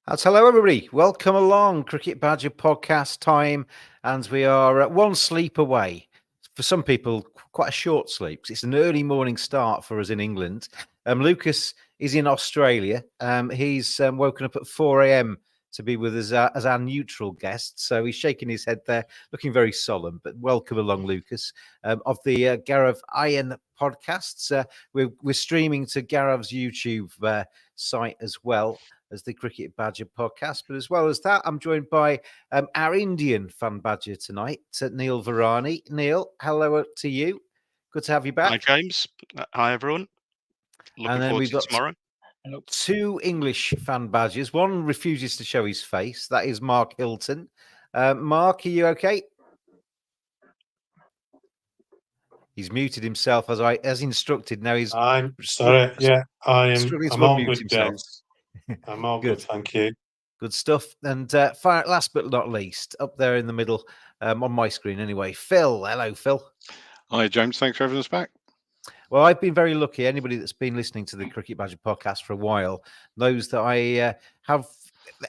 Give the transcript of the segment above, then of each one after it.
That's hello, everybody. Welcome along, Cricket Badger podcast time. And we are one sleep away. For some people, quite a short sleep. It's an early morning start for us in England. Lucas is in Australia. He's woken up at 4 a.m. to be with us as our neutral guest. So he's shaking his head there, looking very solemn. But welcome along, Lucas, of the Gaurav Ayaan podcasts. We're streaming to Gaurav's YouTube site as well as the Cricket Badger podcast. But as well as that, I'm joined by our Indian fan badger tonight, Neil Varani. Neil, hello to you. Good to have you Hi, back. James. Hi, everyone. And Looking then forward we've to got tomorrow. two English fan badgers. One refuses to show his face. That is Mark Hilton. Mark, are you okay? He's muted himself as instructed. Now he's I'm sorry. Yeah, struggling to I'm all unmute good, himself. James. I'm all good, Good. thank you. Good stuff. And last but not least, up there in the middle, on my screen anyway, Phil. Hello, Phil. Hi, James. Thanks for having us back. Well, I've been very lucky. Anybody that's been listening to the Cricket Badger podcast for a while knows that I have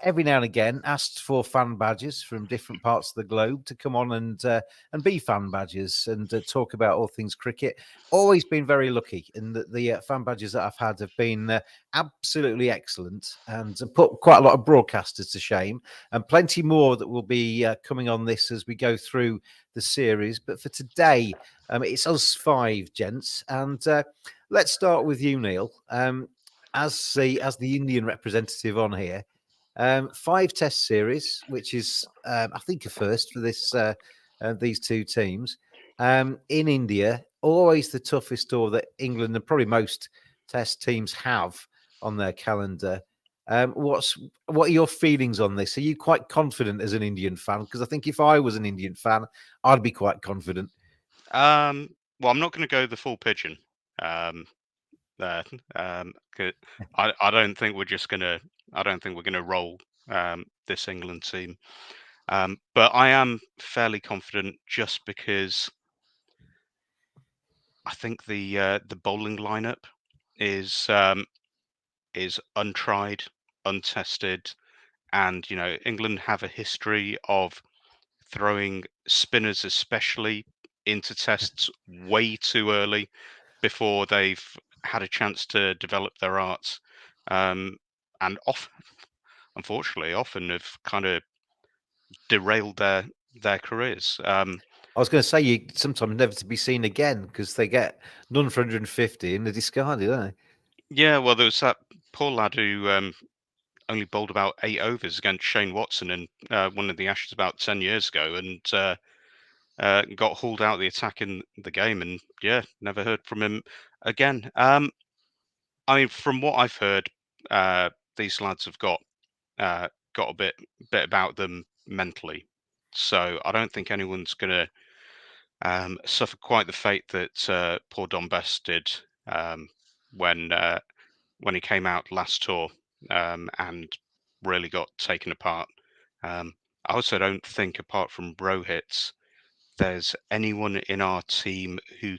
every now and again asked for fan badgers from different parts of the globe to come on and be fan badgers and talk about all things cricket. Always been very lucky, and the fan badgers that I've had have been absolutely excellent and put quite a lot of broadcasters to shame, and plenty more that will be coming on this as we go through the series. But for today, it's us five gents, and let's start with you, Neil. As the Indian representative on here, 5 Test series, which is I think a first for these two teams in India. Always the toughest tour that England and probably most Test teams have on their calendar. What are your feelings on this? Are you quite confident as an Indian fan? Because I think if I was an Indian fan, I'd be quite confident. Well, I'm not going to go the full pigeon there. 'Cause I don't think we're just gonna. I don't think we're gonna roll this England team. But I am fairly confident just because I think the bowling lineup is untried, untested, and England have a history of throwing spinners, especially into tests way too early before they've had a chance to develop their arts, and often, unfortunately, often have kind of derailed their careers. I was going to say you sometimes never to be seen again because they get none for 150 and they're discarded, don't they? Yeah, well, there was that poor lad who only bowled about 8 overs against Shane Watson in one of the Ashes about 10 years ago, and got hauled out of the attack in the game, and yeah, never heard from him again. I mean, from what I've heard, these lads have got a bit about them mentally, so I don't think anyone's going to suffer quite the fate that poor Don Best did um, when uh, when he came out last tour and really got taken apart. I also don't think, apart from Rohit, there's anyone in our team who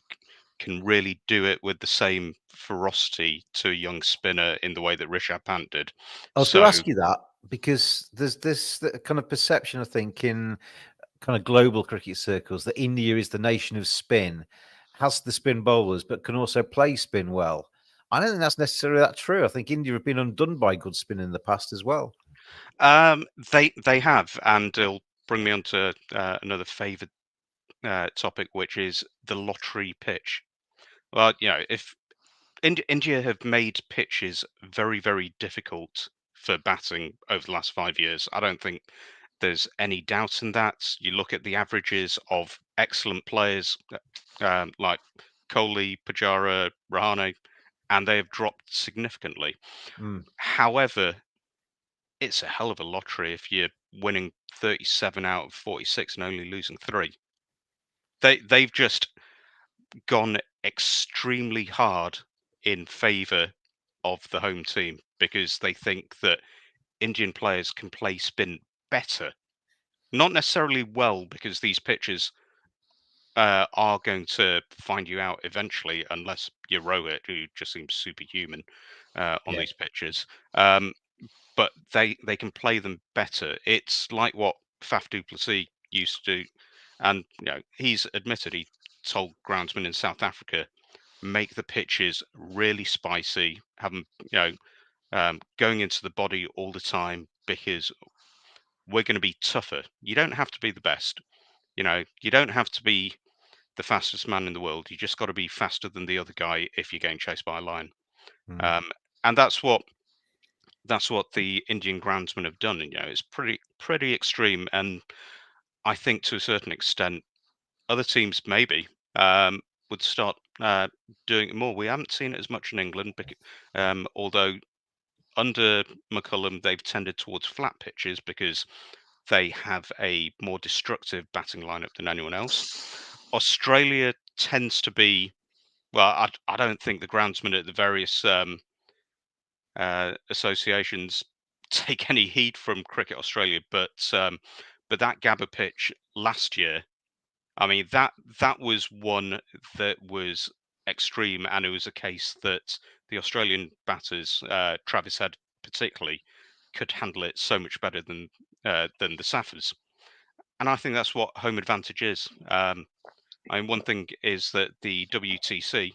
can really do it with the same ferocity to a young spinner in the way that Rishabh Pant did. I was going So to ask you that because there's this kind of perception, I think, in kind of global cricket circles that India is the nation of spin, has the spin bowlers, but can also play spin well. I don't think that's necessarily that true. I think India have been undone by good spin in the past as well. they have, and it'll bring me on to another favoured topic, which is the lottery pitch. Well, if India have made pitches very, very difficult for batting over the last 5 years. I don't think there's any doubt in that. You look at the averages of excellent players like Kohli, Pujara, Rahane, and they have dropped significantly. Mm. However, it's a hell of a lottery if you're winning 37 out of 46 and only losing 3. They've just gone extremely hard in favour of the home team because they think that Indian players can play spin better. Not necessarily well, because these pitches are going to find you out eventually, unless you're Rohit, who just seems superhuman on Yeah. these pitches. but they can play them better. It's like what Faf du Plessis used to do, and he's admitted he told groundsmen in South Africa, make the pitches really spicy, have them going into the body all the time, because we're going to be tougher. You don't have to be the best. You don't have to be the fastest man in the world. You just got to be faster than the other guy if you're getting chased by a lion. And that's what the Indian groundsmen have done. And, it's pretty extreme. And I think to a certain extent, other teams maybe would start doing it more. We haven't seen it as much in England, although under McCullum they've tended towards flat pitches because they have a more destructive batting lineup than anyone else. Australia tends to be, well, I don't think the groundsmen at the various associations take any heed from Cricket Australia, but that Gabba pitch last year, I mean, that was one that was extreme, and it was a case that the Australian batters, Travis Head particularly, could handle it so much better than the Saffers. And I think that's what home advantage is. I mean, one thing is that the WTC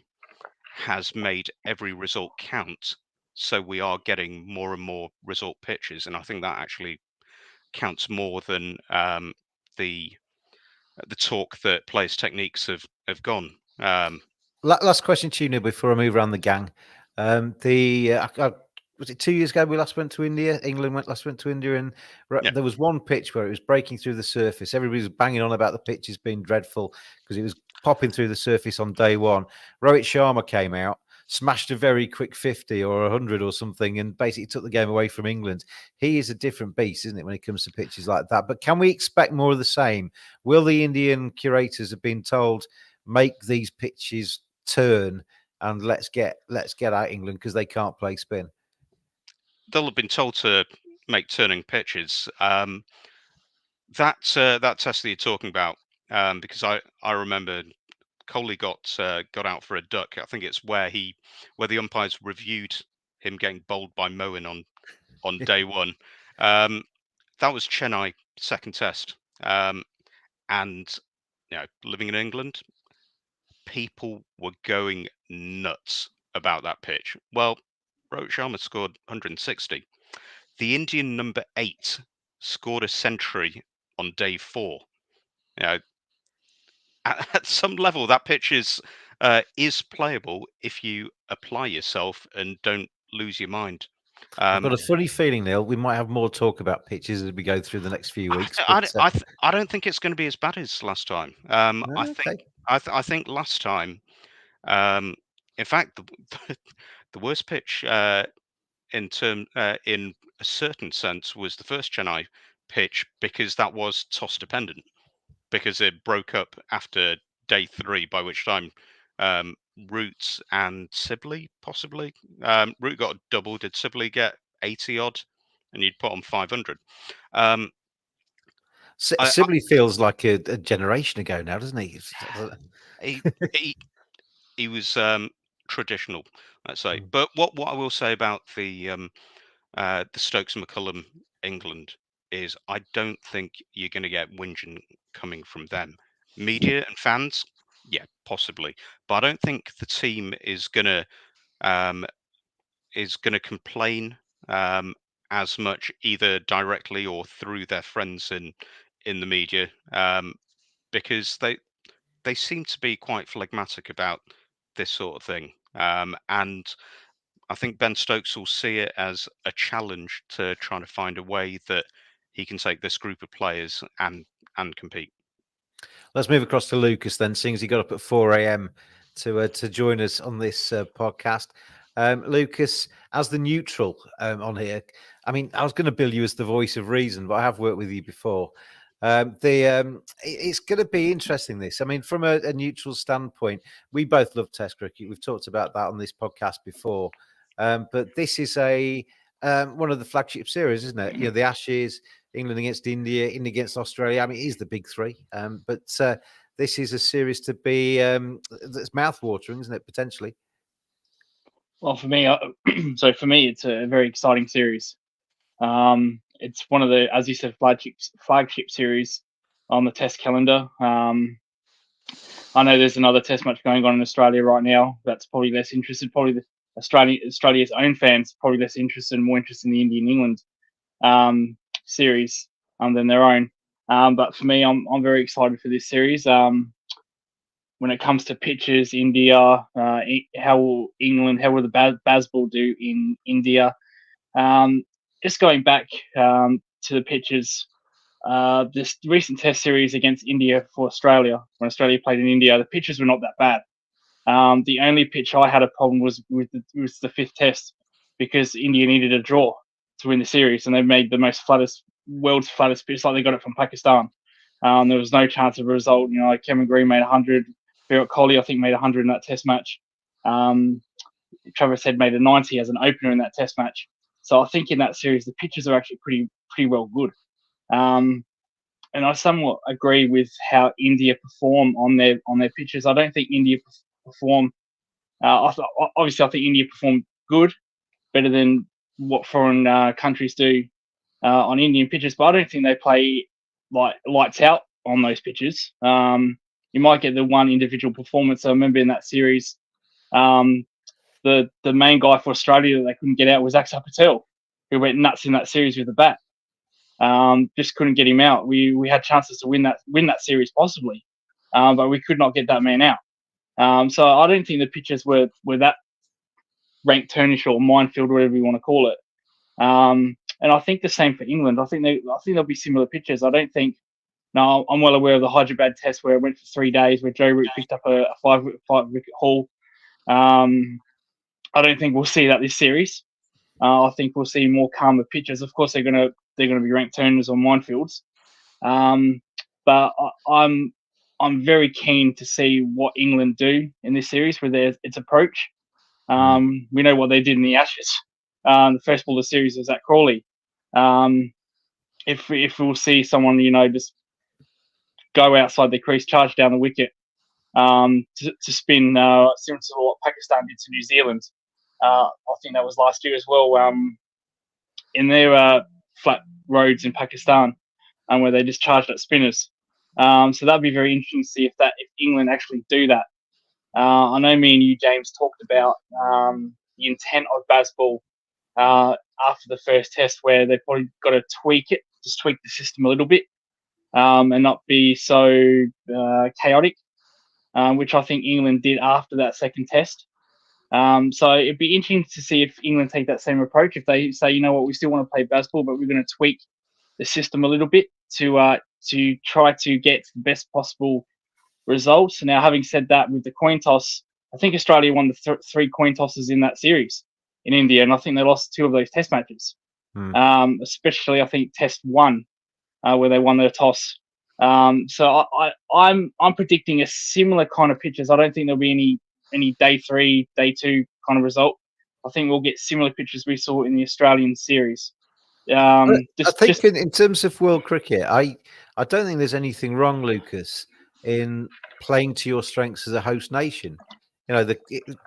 has made every result count, so we are getting more and more result pitches, and I think that actually counts more than the talk that players' techniques have gone. Last question to you, Neil, before I move around the gang. Was it 2 years ago we last went to India? England last went to India, and there was one pitch where it was breaking through the surface. Everybody was banging on about the pitches being dreadful because it was popping through the surface on day one. Rohit Sharma came out, smashed a very quick 50 or 100 or something, and basically took the game away from England. He is a different beast, isn't it, when it comes to pitches like that? But can we expect more of the same? Will the Indian curators have been told, make these pitches turn and let's get out England because they can't play spin? They'll have been told to make turning pitches. That test that you're talking about, because I remember Kohli got out for a duck. I think it's where the umpires reviewed him getting bowled by Moeen on day one. That was Chennai second test, and living in England, people were going nuts about that pitch. Well, Rohit Sharma scored 160. The Indian number 8 scored a century on day 4. At some level, that pitch is playable if you apply yourself and don't lose your mind. I've got a funny feeling, Neil, we might have more talk about pitches as we go through the next few weeks. I don't think it's going to be as bad as last time. Okay. I think last time, in fact, the worst pitch in a certain sense was the first Chennai pitch, because that was toss dependent, because it broke up after day 3, by which time Root and Sibley possibly Root got a double. Did Sibley get 80 odd? And you'd put on 500. Sibley feels like a generation ago now, doesn't he? He was traditional, let's say. But what I will say about the Stokes and McCullum England is, I don't think you're going to get whinging coming from them. Media and fans, yeah, possibly, but I don't think the team is going to complain as much, either directly or through their friends in the media, because they seem to be quite phlegmatic about this sort of thing, and I think Ben Stokes will see it as a challenge to trying to find a way that he can take this group of players and compete. Let's move across to Lucas then, seeing as he got up at 4 a.m. to join us on this podcast. Lucas, as the neutral on here, I mean, I was going to bill you as the voice of reason, but I have worked with you before. It's going to be interesting, this. I mean, from a neutral standpoint, we both love Test cricket. We've talked about that on this podcast before. But this is one of the flagship series, isn't it? The Ashes, England against India, India against Australia. I mean, it is the big 3. But this is a series to be that's mouth-watering, isn't it, potentially? Well, for me, it's a very exciting series. It's one of the, as you said, flagship series on the Test calendar. I know there's another Test match going on in Australia right now. That's probably less interested. Probably the Australia's own fans probably less interested and more interested in the England series than their own. But for me, I'm very excited for this series. When it comes to pitches, India, how will the Bazball do in India? Just going back to the pitches, this recent Test series against India for Australia, when Australia played in India, the pitches were not that bad. The only pitch I had a problem was with the fifth Test, because India needed a draw to win the series, and they made the world's flattest pitch, like they got it from Pakistan. There was no chance of a result. Like Kevin Green made 100, Virat Kohli I think made 100 in that Test match. Travis Head made a 90 as an opener in that Test match. So I think in that series the pitches are actually pretty well good. And I somewhat agree with how India perform on their pitches. I don't think India perform. Obviously, I think India perform good, better than what foreign countries do on Indian pitches. But I don't think they play like lights out on those pitches. You might get the one individual performance. I remember in that series, the main guy for Australia that they couldn't get out was Axar Patel, who went nuts in that series with the bat. Just couldn't get him out. We had chances to win that series possibly, but we could not get that man out. So I don't think the pitches were that rank turnish or minefield, whatever you want to call it. And I think the same for England. I think there'll be similar pitches. I don't think. No, I'm well aware of the Hyderabad Test where it went for 3 days, where Joe Root picked up a five wicket haul. I don't think we'll see that this series. I think we'll see more calmer pitches. Of course, they're gonna be ranked turners or minefields. But I'm very keen to see what England do in this series with its approach. We know what they did in the Ashes. The first ball of the series was at Crawley. If we'll see someone, just go outside the crease, charge down the wicket, to spin, similar to what Pakistan did to New Zealand. I think that was last year as well, in their flat roads in Pakistan, where they just charged at spinners. So that'd be very interesting to see if England actually do that. I know me and you, James, talked about the intent of Bazball after the first Test, where they've probably got to tweak the system a little bit, and not be so chaotic, which I think England did after that second Test. So it'd be interesting to see if England take that same approach. If they say, you know what, we still want to play Bazball, but we're going to tweak the system a little bit to try to get the best possible results. Now, having said that, with the coin toss, I think Australia won the 3 coin tosses in that series in India, and I think they lost 2 of those Test matches. Especially I think Test 1, where they won their toss. So I'm predicting a similar kind of pitches. I don't think there'll be any day 3, day 2 kind of result. I think we'll get similar pitches we saw in the Australian series. I think in terms of world cricket, I don't think there's anything wrong, Lucas, in playing to your strengths as a host nation. The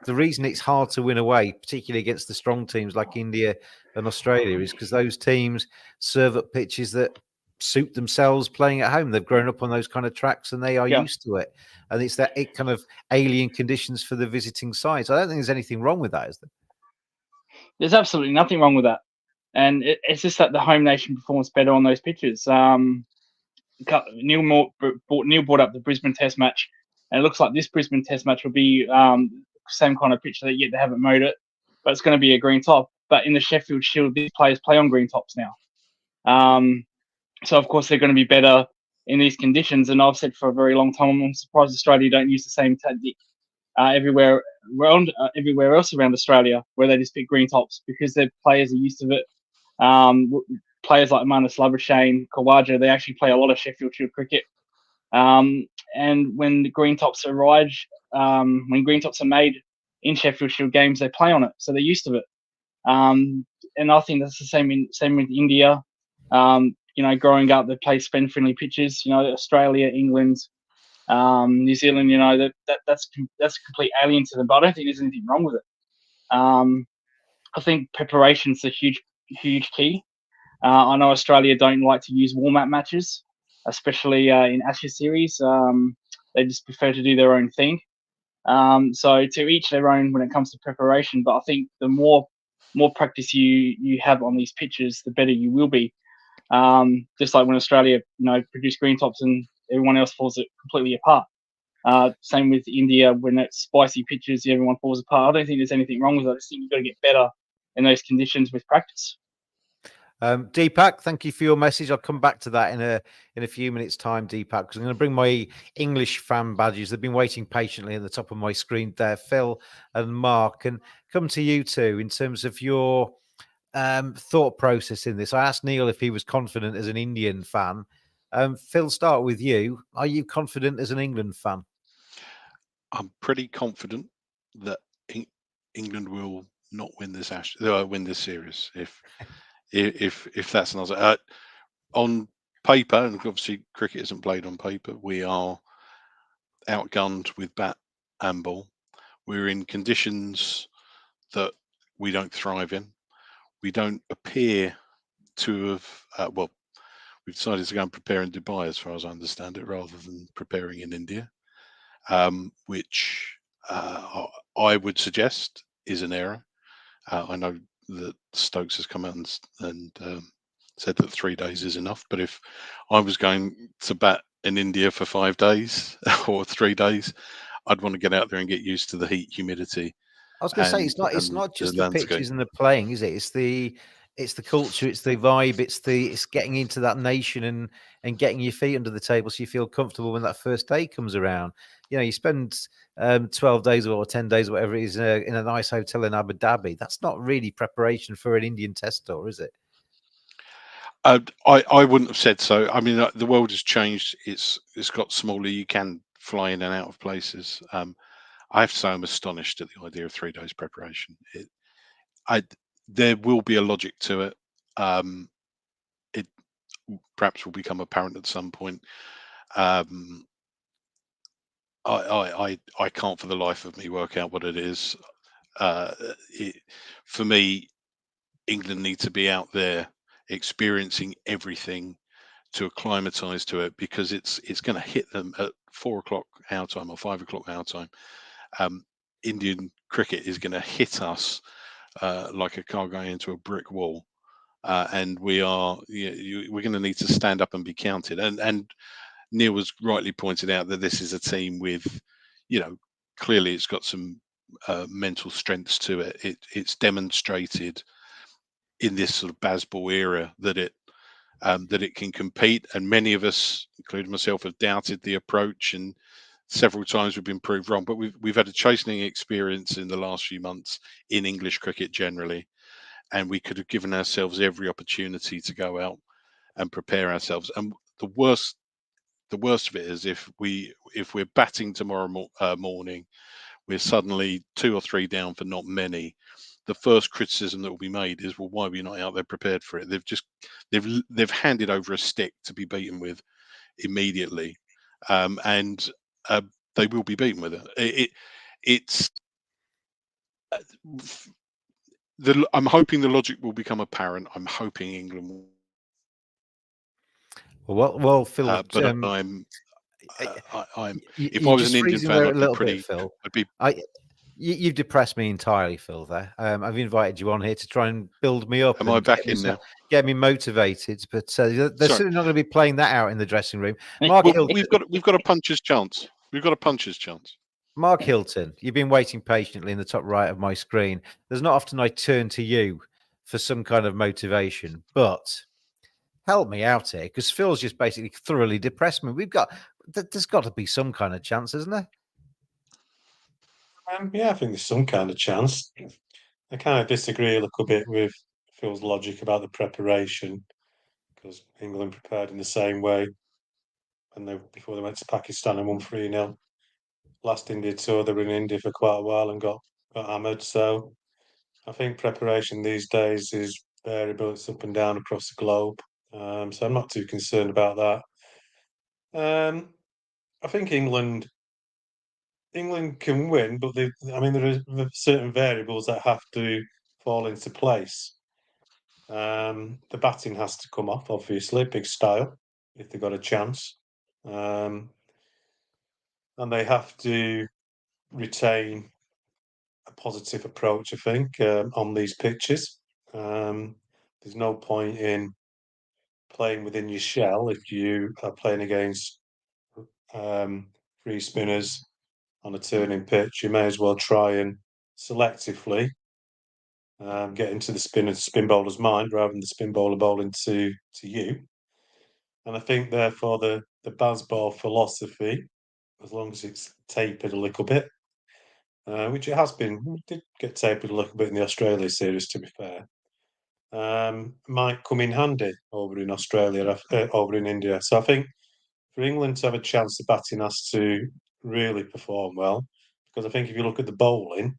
reason it's hard to win away, particularly against the strong teams like India and Australia, is because those teams serve up pitches that suit themselves playing at home. They've grown up on those kind of tracks and they are used to it. And it's that kind of alien conditions for the visiting sides. I don't think there's anything wrong with that, is there? There's absolutely nothing wrong with that. And it's just that the home nation performs better on those pitches. Neil brought up the Brisbane Test match, and it looks like this Brisbane Test match will be same kind of pitch that yet they haven't mowed it, but it's going to be a green top. But in the Sheffield Shield, these players play on green tops now. So of course they're going to be better in these conditions. And I've said for a very long time, I'm surprised Australia don't use the same tactic everywhere else around Australia, where they just pick green tops, because their players are used to it. Players like Marnus Labuschagne, Khawaja, they actually play a lot of Sheffield Shield cricket. And when the green tops arrive, when green tops are made in Sheffield Shield games, they play on it, so they're used to it. And I think that's the same with India. Growing up, they play spin-friendly pitches. Australia, England, New Zealand. That's a complete alien to them. But I don't think there's anything wrong with it. I think preparation's a huge key. I know Australia don't like to use warm-up matches, especially in Ashes series. They just prefer to do their own thing. So to each their own when it comes to preparation. But I think the more practice you have on these pitches, the better you will be. Just like when Australia, produce green tops and everyone else falls it completely apart. Same with India, when it's spicy pitches, everyone falls apart. I don't think there's anything wrong with it. I just think you've got to get better in those conditions with practice. Deepak, thank you for your message. I'll come back to that in a few minutes' time, Deepak, because I'm going to bring my English fan badges. They've been waiting patiently at the top of my screen there, Phil and Mark, and come to you two in terms of your thought process in this. I asked Neil if he was confident as an Indian fan. Phil, start with you. Are you confident as an England fan? I'm pretty confident that England will not win this win this series. If that's an answer. On paper, and obviously cricket isn't played on paper, we are outgunned with bat and ball. We're in conditions that we don't thrive in. We don't appear to have, we've decided to go and prepare in Dubai, as far as I understand it, rather than preparing in India, which I would suggest is an error. I know that Stokes has come out and said that 3 days is enough, but if I was going to bat in India for 5 days or 3 days, I'd want to get out there and get used to the heat, humidity. I was going to say it's not just the pitches and the playing, is it? It's the culture, it's the vibe, it's getting into that nation and getting your feet under the table so you feel comfortable when that first day comes around. You spend 12 days or 10 days, or whatever it is, in a nice hotel in Abu Dhabi. That's not really preparation for an Indian test tour, is it? I wouldn't have said so. I mean, the world has changed. It's got smaller. You can fly in and out of places. I have to say I'm astonished at the idea of 3 days preparation. There will be a logic to it. It perhaps will become apparent at some point. I can't for the life of me work out what it is. For me, England need to be out there experiencing everything to acclimatise to it, because it's going to hit them at 4 o'clock our time or 5 o'clock our time. Indian cricket is going to hit us like a car going into a brick wall, and we're going to need to stand up and be counted. And Neil was rightly pointed out that this is a team with, clearly it's got some mental strengths to it. It's demonstrated in this sort of Bazball era that it can compete, and many of us, including myself, have doubted the approach, and several times we've been proved wrong. But we've had a chastening experience in the last few months in English cricket generally, and we could have given ourselves every opportunity to go out and prepare ourselves. And the worst of it is if we're batting tomorrow morning, we're suddenly 2 or 3 down for not many. The first criticism that will be made is, well, why were you not out there prepared for it? They've handed over a stick to be beaten with immediately, and they will be beaten with it. I'm hoping the logic will become apparent. I'm hoping England will. Well, Phil, but I'm. If I you're was just an Indian freezing fan, there a I'd be little pretty. bit, Phil. I'd be. You've depressed me entirely, Phil. There, I've invited you on here to try and build me up. Am I back in now? Get me motivated, but they're certainly not going to be playing that out in the dressing room. Mark, we've got a puncher's chance. We've got a puncher's chance. Mark Hilton, you've been waiting patiently in the top right of my screen. There's not often I turn to you for some kind of motivation, but help me out here, because Phil's just basically thoroughly depressed me. There's got to be some kind of chance, isn't there? Yeah, I think there's some kind of chance. I kind of disagree a little bit with Phil's logic about the preparation, because England prepared in the same way before they went to Pakistan and won 3-0. Last India tour, they were in India for quite a while and got hammered. So I think preparation these days is variable. It's up and down across the globe. So I'm not too concerned about that. I think England can win, but there are certain variables that have to fall into place. The batting has to come off, obviously, big style, if they've got a chance. And they have to retain a positive approach, I think, on these pitches. There's no point in playing within your shell if you are playing against free spinners on a turning pitch. You may as well try and selectively get into the spin bowler's mind rather than the spin bowler bowling to you. And I think therefore the Bazball philosophy, as long as it's tapered a little bit, which it has been, it did get tapered a little bit in the Australia series, to be fair, might come in handy over in Australia, over in India. So I think for England to have a chance, the batting has to really perform well, because I think if you look at the bowling,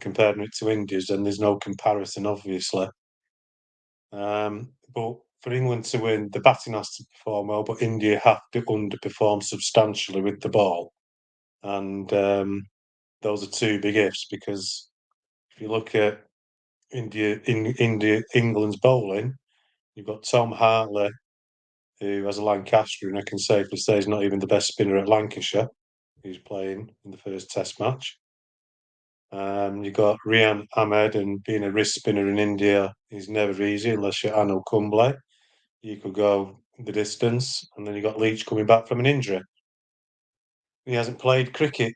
comparing it to India's, then there's no comparison, obviously. But for England to win, the batting has to perform well, but India have to underperform substantially with the ball. And those are two big ifs, because if you look at England's bowling, you've got Tom Hartley, who has a Lancastrian, I can safely say is not even the best spinner at Lancashire, who's playing in the first Test match. You've got Rian Ahmed, and being a wrist spinner in India is never easy unless you're Anil Kumble. You could go the distance, and then you've got Leach coming back from an injury. He hasn't played cricket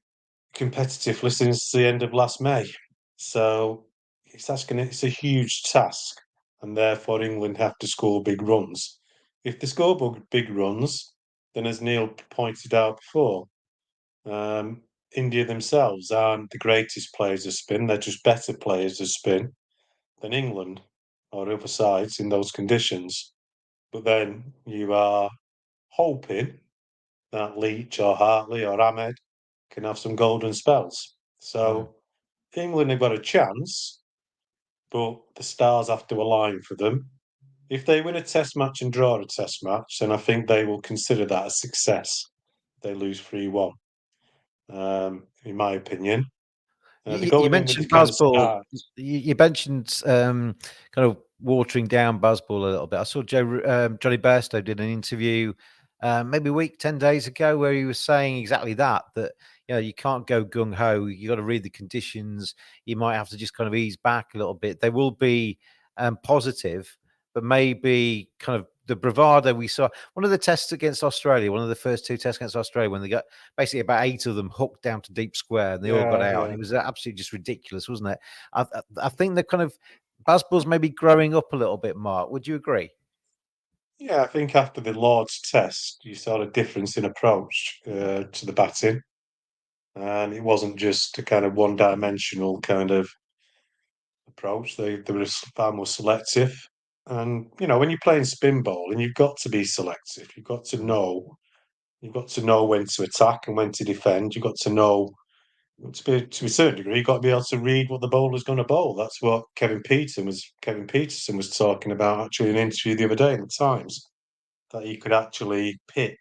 competitively since the end of last May. So it's a huge task, and therefore England have to score big runs. If they score big runs, then as Neil pointed out before, India themselves aren't the greatest players of spin, they're just better players of spin than England or other sides in those conditions. But then you are hoping that Leach or Hartley or Ahmed can have some golden spells. So England have got a chance, but the stars have to align for them. If they win a test match and draw a test match, then I think they will consider that a success. They lose 3-1, in my opinion. You mentioned Bazball. You mentioned kind of watering down Bazball a little bit. I saw Johnny Bairstow did an interview maybe a week, 10 days ago, where he was saying exactly that you can't go gung ho. You got to read the conditions. You might have to just kind of ease back a little bit. They will be positive, but maybe kind of the bravado we saw. One of the tests against Australia, one of the first two tests against Australia, when they got basically about 8 of them hooked down to deep square, and they all got out. Yeah. And it was absolutely just ridiculous, wasn't it? I think the kind of Bazball's maybe growing up a little bit, Mark. Would you agree? Yeah, I think after the Lord's test, you saw a difference in approach to the batting. And it wasn't just a kind of one-dimensional kind of approach. They were far more selective. And, when you're playing spin bowling, you've got to be selective. You've got to know when to attack and when to defend. You've got to know, to a certain degree, you've got to be able to read what the bowler's going to bowl. That's what Kevin Peterson was talking about actually in an interview the other day in the Times, that he could actually pick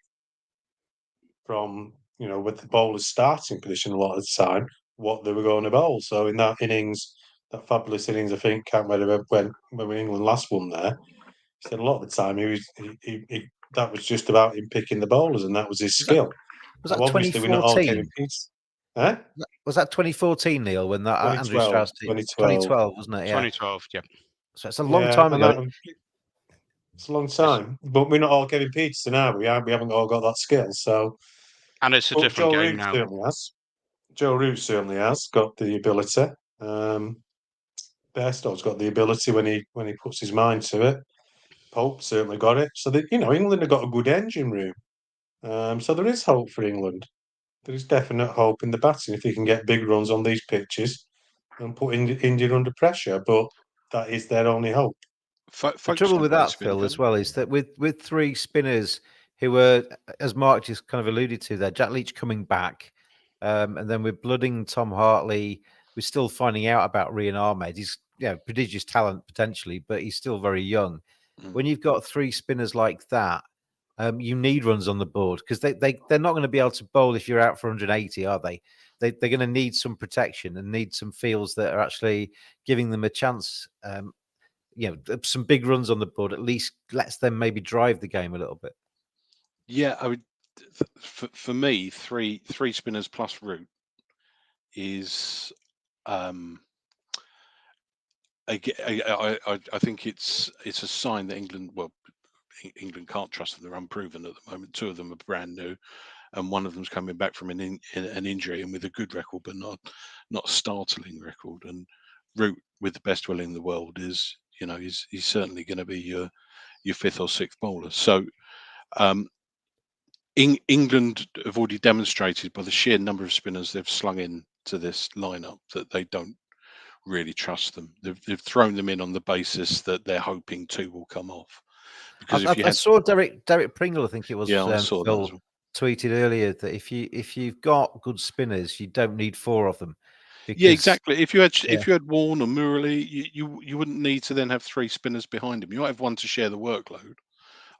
from, with the bowler's starting position a lot of the time, what they were going to bowl. So in that innings, that fabulous innings, I think, can't remember when England last won there, he said a lot of the time that was just about him picking the bowlers, and that was his skill. Was that 2014? Was that 2014, Neil, when that Andrew Strauss team? 2012, wasn't it? Yeah. 2012, yeah. So it's a long time ago. It's a long time, but we're not all Kevin Peterson, are we? We haven't all got that skill. So, and it's a different game now. Joe Root certainly has got the ability. Bairstow's got the ability when he puts his mind to it. Pope certainly got it. So England have got a good engine room. So there is hope for England. There is definite hope in the batting if they can get big runs on these pitches and put India under pressure. But that is their only hope. The trouble with that, Phil, as well, is that with 3 spinners who were, as Mark just kind of alluded to there, Jack Leach coming back, and then with blooding Tom Hartley, we're still finding out about Rian Ahmed. He's prodigious talent potentially, but he's still very young. When you've got 3 spinners like that, you need runs on the board, because they're not going to be able to bowl if you're out for 180, are they? They're going to need some protection and need some fields that are actually giving them a chance. some big runs on the board, at least lets them maybe drive the game a little bit. Yeah, I would. For me, three spinners plus root is. I think it's a sign that England can't trust them. They're unproven at the moment. Two of them are brand new, and one of them's coming back from an injury and with a good record, but not a startling record. And Root, with the best will in the world, is he's certainly going to be your fifth or sixth bowler. So England have already demonstrated by the sheer number of spinners they've slung into this lineup that they don't really trust them. They've thrown them in on the basis that they're hoping two will come off. Because I saw Derek Pringle, I think it was, I saw that Phil, as well. tweeted earlier that if you've got good spinners, you don't need four of them. Yeah, exactly. If you had Warne or Murali, you wouldn't need to then have three spinners behind him. You might have one to share the workload.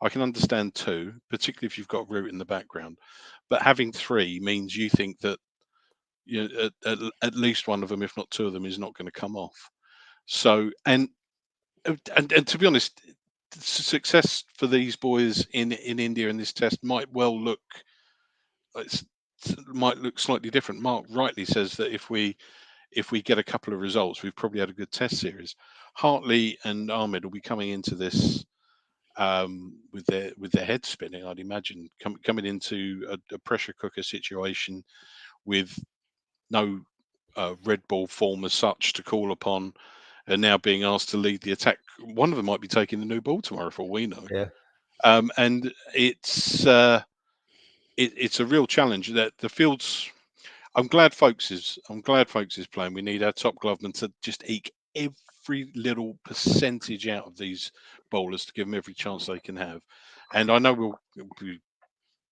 I can understand two, particularly if you've got Root in the background. But having three means you think that at least one of them, if not two of them, is not going to come off. So and to be honest, success for these boys in India in this test might look slightly different. Mark rightly says that if we get a couple of results, we've probably had a good test series. Hartley and Ahmed will be coming into this with their head spinning, I'd imagine, coming into a pressure cooker situation with no red ball form as such to call upon, and now being asked to lead the attack. One of them might be taking the new ball tomorrow, for all we know. Yeah. And it's a real challenge that the fields. I'm glad folks is playing. We need our top glovemen to just eke every little percentage out of these bowlers to give them every chance they can have. And I know we'll be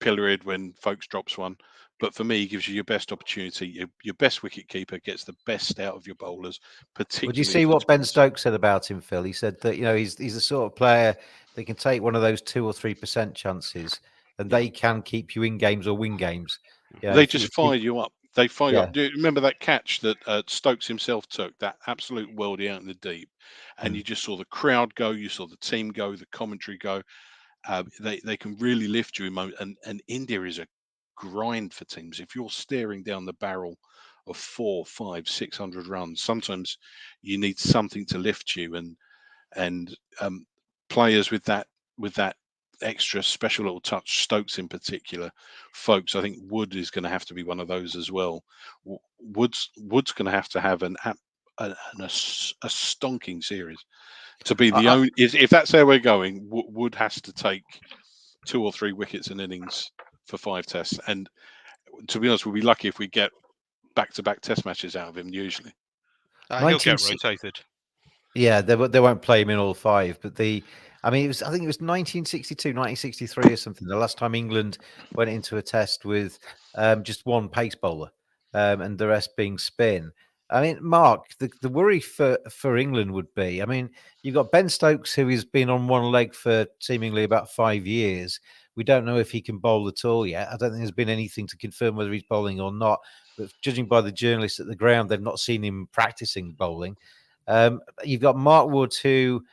pilloried when folks drops one, but for me, it gives you your best opportunity. Your best wicket keeper gets the best out of your bowlers. Particularly, would you see what Ben Stokes said about him, Phil? He said that he's the sort of player that can take one of those 2 or 3% chances, and they can keep you in games or win games. Yeah, they just fire you up. They fire you up. Do you remember that catch that Stokes himself took, that absolute worldie out in the deep, and you just saw the crowd go, you saw the team go, the commentary go. They can really lift you in moment, and India is a grind for teams. If you're staring down the barrel of 400, 500, 600 runs, sometimes you need something to lift you, and players with that extra special little touch, Stokes in particular, folks, I think Wood is going to have to be one of those as well. Wood's going to have a stonking series to be the only. If that's how we're going, Wood has to take 2 or 3 wickets in innings for 5 tests, and to be honest, we'll be lucky if we get back-to-back test matches out of him. Usually, he'll get rotated. Yeah, they won't play him in all 5, but I think it was 1962, 1963 or something. The last time England went into a test with just one pace bowler and the rest being spin. I mean, Mark, the worry for England would be, I mean, you've got Ben Stokes, who has been on one leg for seemingly about 5 years. We don't know if he can bowl at all yet. I don't think there's been anything to confirm whether he's bowling or not. But judging by the journalists at the ground, they've not seen him practicing bowling. You've got Mark Wood, who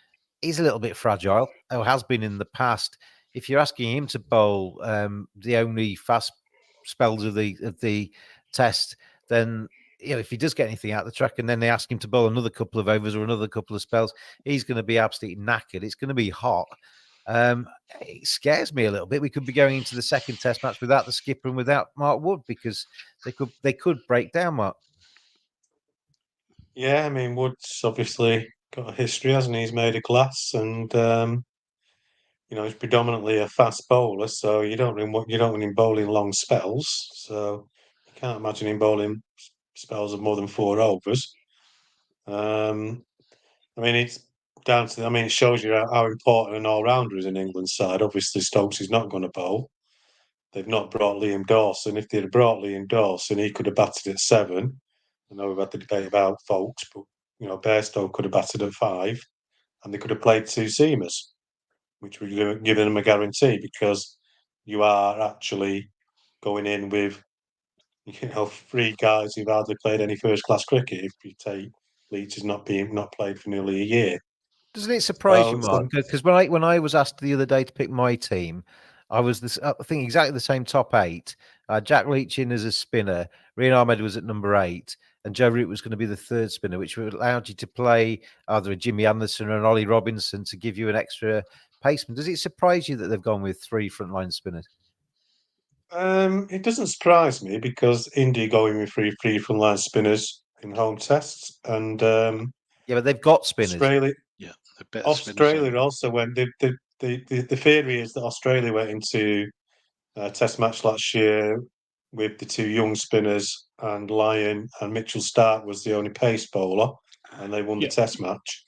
is a little bit fragile, or has been in the past. If you're asking him to bowl the only fast spells of the test, then if he does get anything out of the track, and then they ask him to bowl another couple of overs or another couple of spells, he's going to be absolutely knackered. It's going to be hot. It scares me a little bit. We could be going into the second test match without the skipper and without Mark Wood, because they could break down, Mark. Yeah, I mean, Wood's obviously got a history, hasn't he? He's made of glass, and he's predominantly a fast bowler, so you don't want him bowling long spells. So you can't imagine him bowling spells of more than 4 overs. I mean, it's down to. I mean, it shows you how important an all-rounder is in England's side. Obviously, Stokes is not going to bowl. They've not brought Liam Dawson. If they'd have brought Liam Dawson, he could have batted at 7. I know we've had the debate about folks, but Bairstow could have batted at 5, and they could have played 2 seamers, which would have given them a guarantee, because you are actually going in with 3 guys who've hardly played any first class cricket. If you take Leach has not played for nearly a year. Doesn't it surprise you, So, Mark? Because when I was asked the other day to pick my team, I was I think exactly the same top 8. Jack Leach in as a spinner, Rian Ahmed was at number 8, and Joe Root was going to be the 3rd spinner, which would allow you to play either a Jimmy Anderson or an Ollie Robinson to give you an extra paceman. Does it surprise you that they've gone with 3 frontline spinners? it doesn't surprise me because India going with three frontline spinners in home tests, and Yeah, but they've got spinners. Australia. Yeah, they're better spinners. Australia also went. The theory is that Australia went into a test match last year with the 2 young spinners, and Lyon and Mitchell Stark was the only pace bowler, and they won the test match.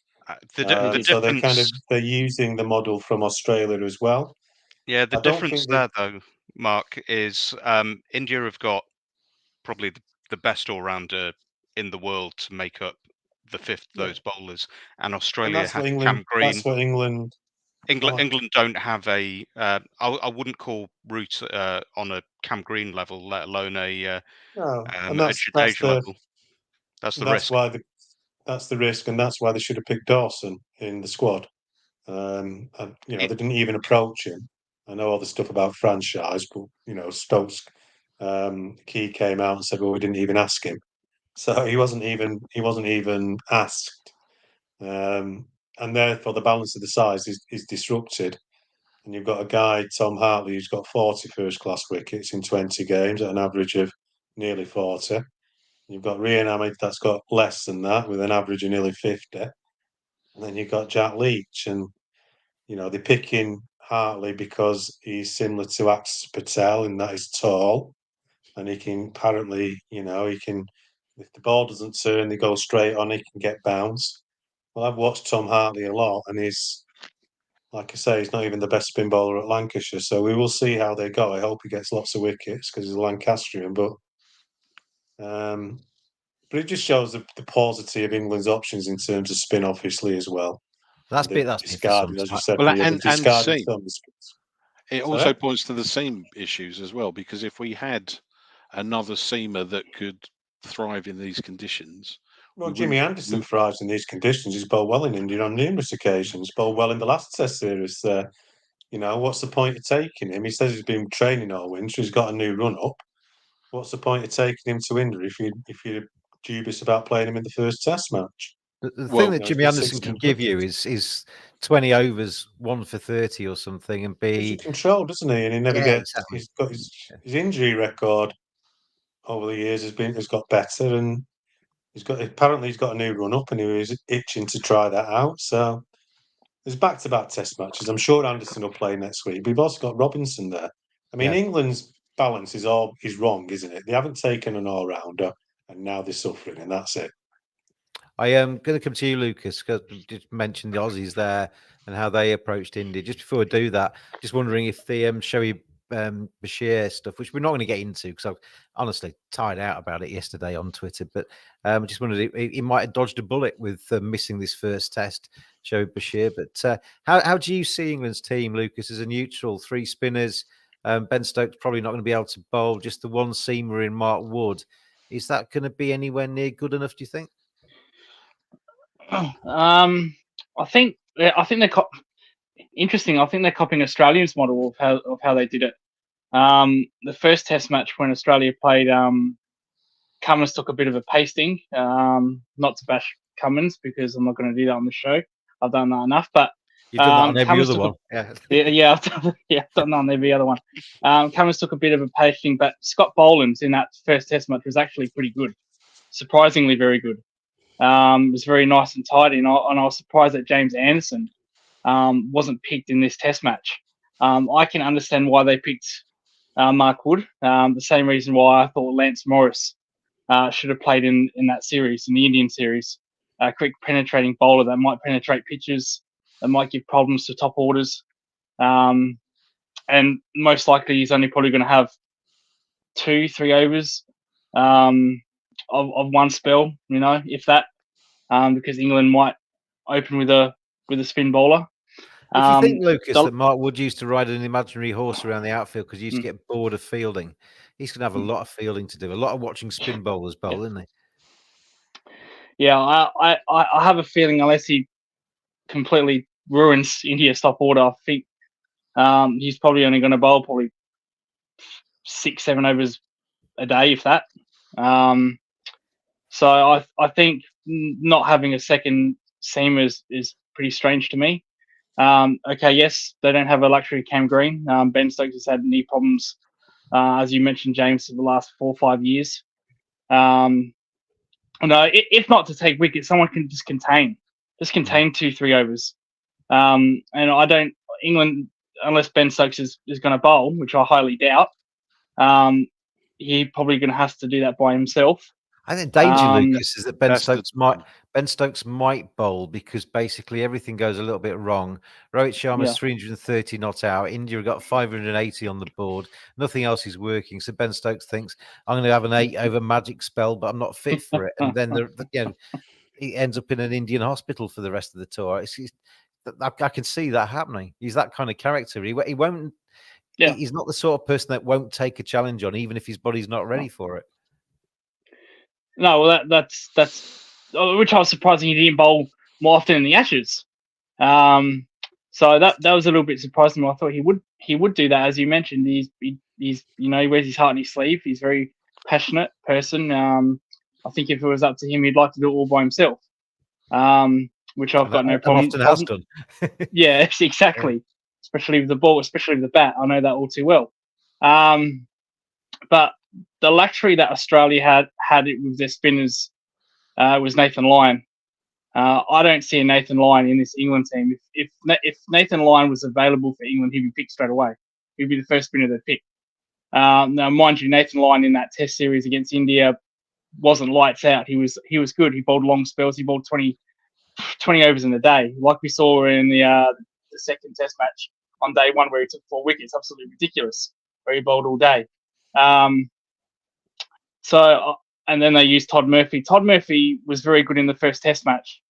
The So difference, they're using the model from Australia as well. yeah, the I don't difference think they. there though, Mark, is India have got probably the best all-rounder in the world to make up the 5th of Yeah. those bowlers, and And Australia that's what had England. Cam Green. That's what England. England don't have a. I wouldn't call Root on a Cam Green level, let alone a No, and Jadeja level. That's the risk. that's the risk, and that's why they should have picked Dawson in the squad. And they didn't even approach him. I know all the stuff about franchise, but Stokes Key came out and said, "Well, we didn't even ask him," so he wasn't even asked, and therefore the balance of the size is disrupted. And you've got a guy, Tom Hartley, who's got 40 first-class wickets in 20 games at an average of nearly 40. You've got Rian Ahmed that's got less than that with an average of nearly 50. And then you've got Jack Leach, and they're picking Hartley because he's similar to Axis Patel in that he's tall, and he can apparently, he can. If the ball doesn't turn, they go straight on. He can get bounce. Well, I've watched Tom Hartley a lot, and he's, like I say, he's not even the best spin bowler at Lancashire. So we will see how they go. I hope he gets lots of wickets because he's a Lancastrian, but it just shows the paucity of England's options in terms of spin, obviously, as well. That's been for some discarded, as you time. said. Well, They've discarded seam. some of the spins. It also points to the seam issues as well, because if we had another seamer that could thrive in these conditions. Well, Jimmy Anderson thrives in these conditions. He's bowled well in India on numerous occasions. Bowled well in the last Test series. What's the point of taking him? He says he's been training all winter. He's got a new run up. What's the point of taking him to India if you're dubious about playing him in the first Test match? The thing that Jimmy Anderson can give you is 20 overs, 1 for 30 or something, and be control, doesn't he? And he never gets. Exactly. He's got his injury record over the years has got better, and he's got a new run up, and he was itching to try that out. So there's back-to-back Test matches. I'm sure Anderson will play next week. We've also got Robinson there. I mean, England's balance is wrong, isn't it? They haven't taken an all-rounder, and now they're suffering, and that's it. I am going to come to you, Lucas, because you just mentioned the Aussies there and how they approached India. Just before I do that, just wondering if the Shoaib Bashir stuff, which we're not going to get into because I'm honestly tired out about it yesterday on Twitter, but I just wondered if he might have dodged a bullet with missing this first test, Shoaib Bashir. But how do you see England's team, Lucas, as a neutral? 3 spinners. Ben Stokes probably not going to be able to bowl, just the one seamer in Mark Wood. Is that going to be anywhere near good enough, do you think? I think they're interesting. I think they're copying Australia's model of how they did it. The first Test match when Australia played, Cummins took a bit of a pasting. Not to bash Cummins because I'm not going to do that on the show. I've done that enough, but you've done that on every other one. I've done that on every other one. Cummins took a bit of a pasting, but Scott Boland's in that first Test match was actually pretty good, surprisingly very good. It was very nice and tidy, and I was surprised that James Anderson wasn't picked in this Test match. I can understand why they picked Mark Wood. The same reason why I thought Lance Morris should have played in that series, in the Indian series. A quick penetrating bowler that might penetrate pitches, that might give problems to top orders. And most likely he's only probably going to have 2-3 overs of one spell, if that, because England might open with a spin bowler. If you think, Lucas, that Mark Wood used to ride an imaginary horse around the outfield because he used to get bored of fielding, he's going to have a lot of fielding to do, a lot of watching spin bowlers bowl, isn't he? Yeah, I have a feeling unless he completely ruins India's top order. I think he's probably only going to bowl probably 6-7 overs a day, if that. So I think not having a second seamer is pretty strange to me. Okay, yes, they don't have a luxury Cam Green. Ben Stokes has had knee problems, as you mentioned, James, for the last 4 or 5 years. No, if not to take wickets, someone can just contain 2-3 overs. And I don't England, unless Ben Stokes is going to bowl, which I highly doubt. He probably going to have to do that by himself. I think danger, Lucas, is that Ben that's the- Stokes might bowl because basically everything goes a little bit wrong. Rohit Sharma's 330 not out. India have got 580 on the board. Nothing else is working. So Ben Stokes thinks, I'm going to have an 8-over magic spell, but I'm not fit for it. And then he ends up in an Indian hospital for the rest of the tour. I can see that happening. He's that kind of character. He won't. Yeah. He's not the sort of person that won't take a challenge on, even if his body's not ready for it. No, well, that's which I was surprised he didn't bowl more often in the Ashes. So that was a little bit surprising. I thought he would do that, as you mentioned. He's he wears his heart on his sleeve. He's a very passionate person. I think if it was up to him, he'd like to do it all by himself. Which I've got no problem. Often has done. Yeah, exactly. Especially with the ball, especially with the bat. I know that all too well. But the luxury that Australia had it with their spinners was Nathan Lyon. I don't see a Nathan Lyon in this England team. If Nathan Lyon was available for England, he'd be picked straight away. He'd be the first spinner they'd pick. Now, mind you, Nathan Lyon in that Test series against India wasn't lights out. He was good. He bowled long spells. He bowled 20 overs in a day, like we saw in the second Test match on day one, where he took 4 wickets. Absolutely ridiculous, where he bowled all day. And then they used Todd Murphy. Todd Murphy was very good in the first Test match,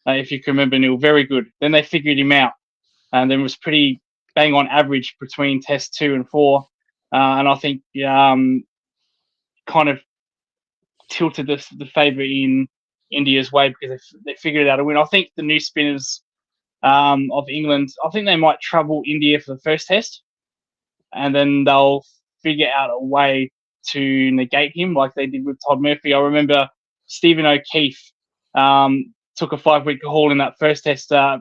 if you can remember, Neil. Very good. Then they figured him out, and then was pretty bang on average between Test 2 and 4. And I think kind of tilted the favour in India's way because they figured out a win. I think the new spinners of England, I think they might trouble India for the first Test, and then they'll figure out a way to negate him like they did with Todd Murphy. I remember Stephen O'Keefe took a 5-wicket haul in that first Test. I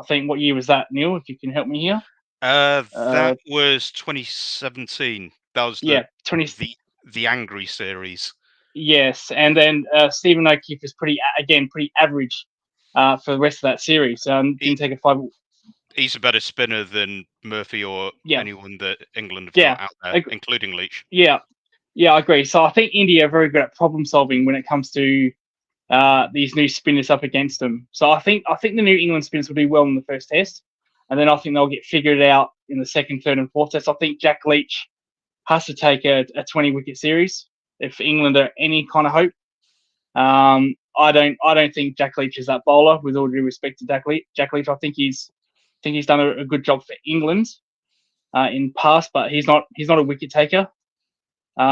think, what year was that, Neil, if you can help me here? That was 2017. That was the angry series. Yes, and then Stephen O'Keefe is pretty average for the rest of that series. Didn't take a 5. He's a better spinner than Murphy or anyone that England have got out there, including Leach. Yeah, I agree. So I think India are very good at problem solving when it comes to these new spinners up against them. So I think the New England spinners will do well in the first Test, and then I think they'll get figured out in the second, third, and fourth Test. I think Jack Leach has to take a 20-wicket series if England are any kind of hope. I don't think Jack Leach is that bowler. With all due respect to Jack Leach, I think he's done a good job for England in past, but he's not a wicket taker. He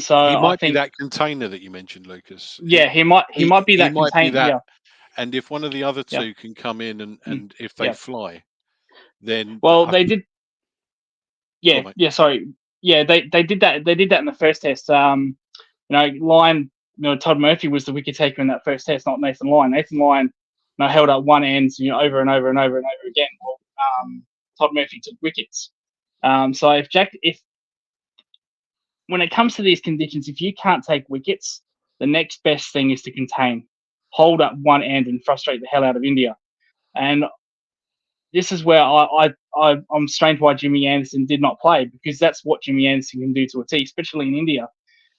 might be that container that you mentioned, Lucas. Yeah, he might be that container. Yeah. And if one of the other two can come in and if they fly, then they did. Yeah, sorry. Yeah, they did that. They did that in the first Test. Todd Murphy was the wicket taker in that first Test, not Nathan Lyon. Nathan Lyon held up one end, over and over and over and over again. Well, Todd Murphy took wickets. So if when it comes to these conditions, if you can't take wickets, the next best thing is to contain, hold up one end, and frustrate the hell out of India. And this is where I'm strange why Jimmy Anderson did not play, because that's what Jimmy Anderson can do to a T, especially in India.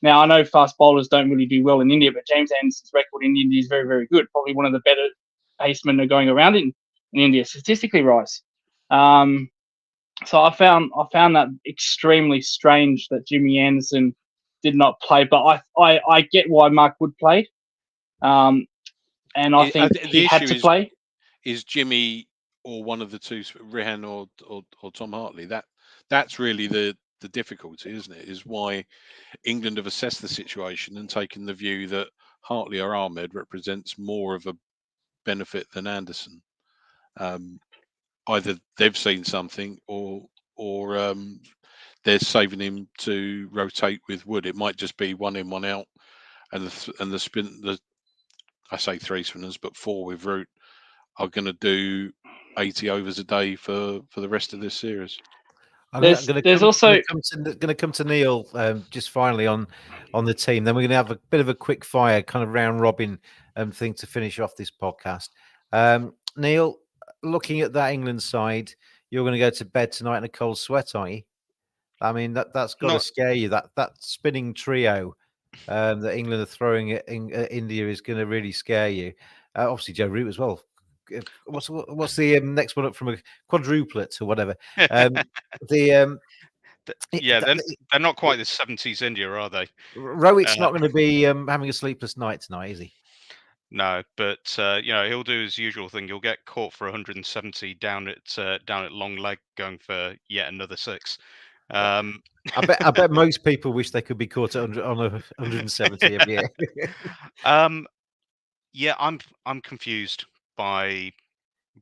Now, I know fast bowlers don't really do well in India, but James Anderson's record in India is very, very good. Probably one of the better pacemen going around in India, statistically wise. So I found that extremely strange that Jimmy Anderson did not play, but I get why Mark Wood played, and I think he had to play. Is Jimmy or one of the two, Rehan or Tom Hartley? That's really the difficulty, isn't it? Is why England have assessed the situation and taken the view that Hartley or Ahmed represents more of a benefit than Anderson. Either they've seen something, or they're saving him to rotate with Wood. It might just be one in, one out, and the spin. I say 3 spinners, but 4 with Root are going to do 80 overs a day for the rest of this series. I'm going to come to Neil just finally on the team. Then we're going to have a bit of a quick fire kind of round robin thing to finish off this podcast. Neil, looking at that England side, you're going to go to bed tonight in a cold sweat, aren't you? I mean, that's got to scare you. That spinning trio that England are throwing at India is going to really scare you. Obviously, Joe Root as well. What's the next one up from a quadruplet or whatever? Yeah, they're not quite the 70s India, are they? Rohit's not going to be having a sleepless night tonight, is he? No, but he'll do his usual thing. He'll get caught for 170 down at long leg, going for yet another 6. I bet most people wish they could be caught on 170 every year. Yeah, I'm confused by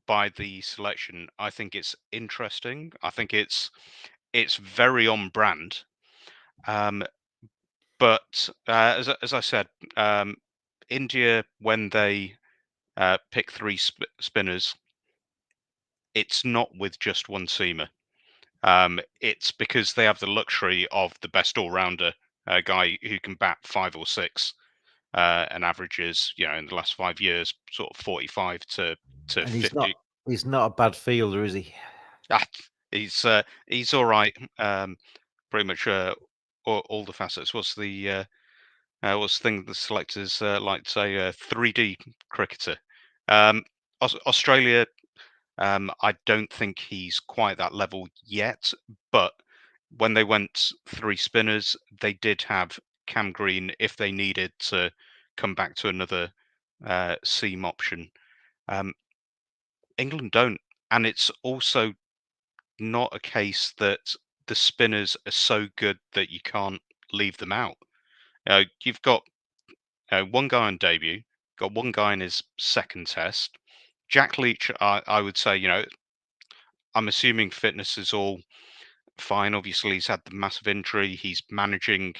the selection. I think it's interesting. I think it's very on brand. But as I said, India, when they pick 3 spinners, it's not with just one seamer. It's because they have the luxury of the best all-rounder, guy who can bat 5 or 6, and averages, in the last 5 years, sort of 45 to and 50. He's not a bad fielder, is he? He's all right. Pretty much all the facets. What's the thing the selectors like to say? 3D cricketer. Australia. I don't think he's quite that level yet, but when they went 3 spinners, they did have Cam Green if they needed to come back to another seam option. England don't, and it's also not a case that the spinners are so good that you can't leave them out. You've got one guy on debut, got one guy in his second test. Jack Leach, I would say, I'm assuming fitness is all fine. Obviously, he's had the massive injury. He's managing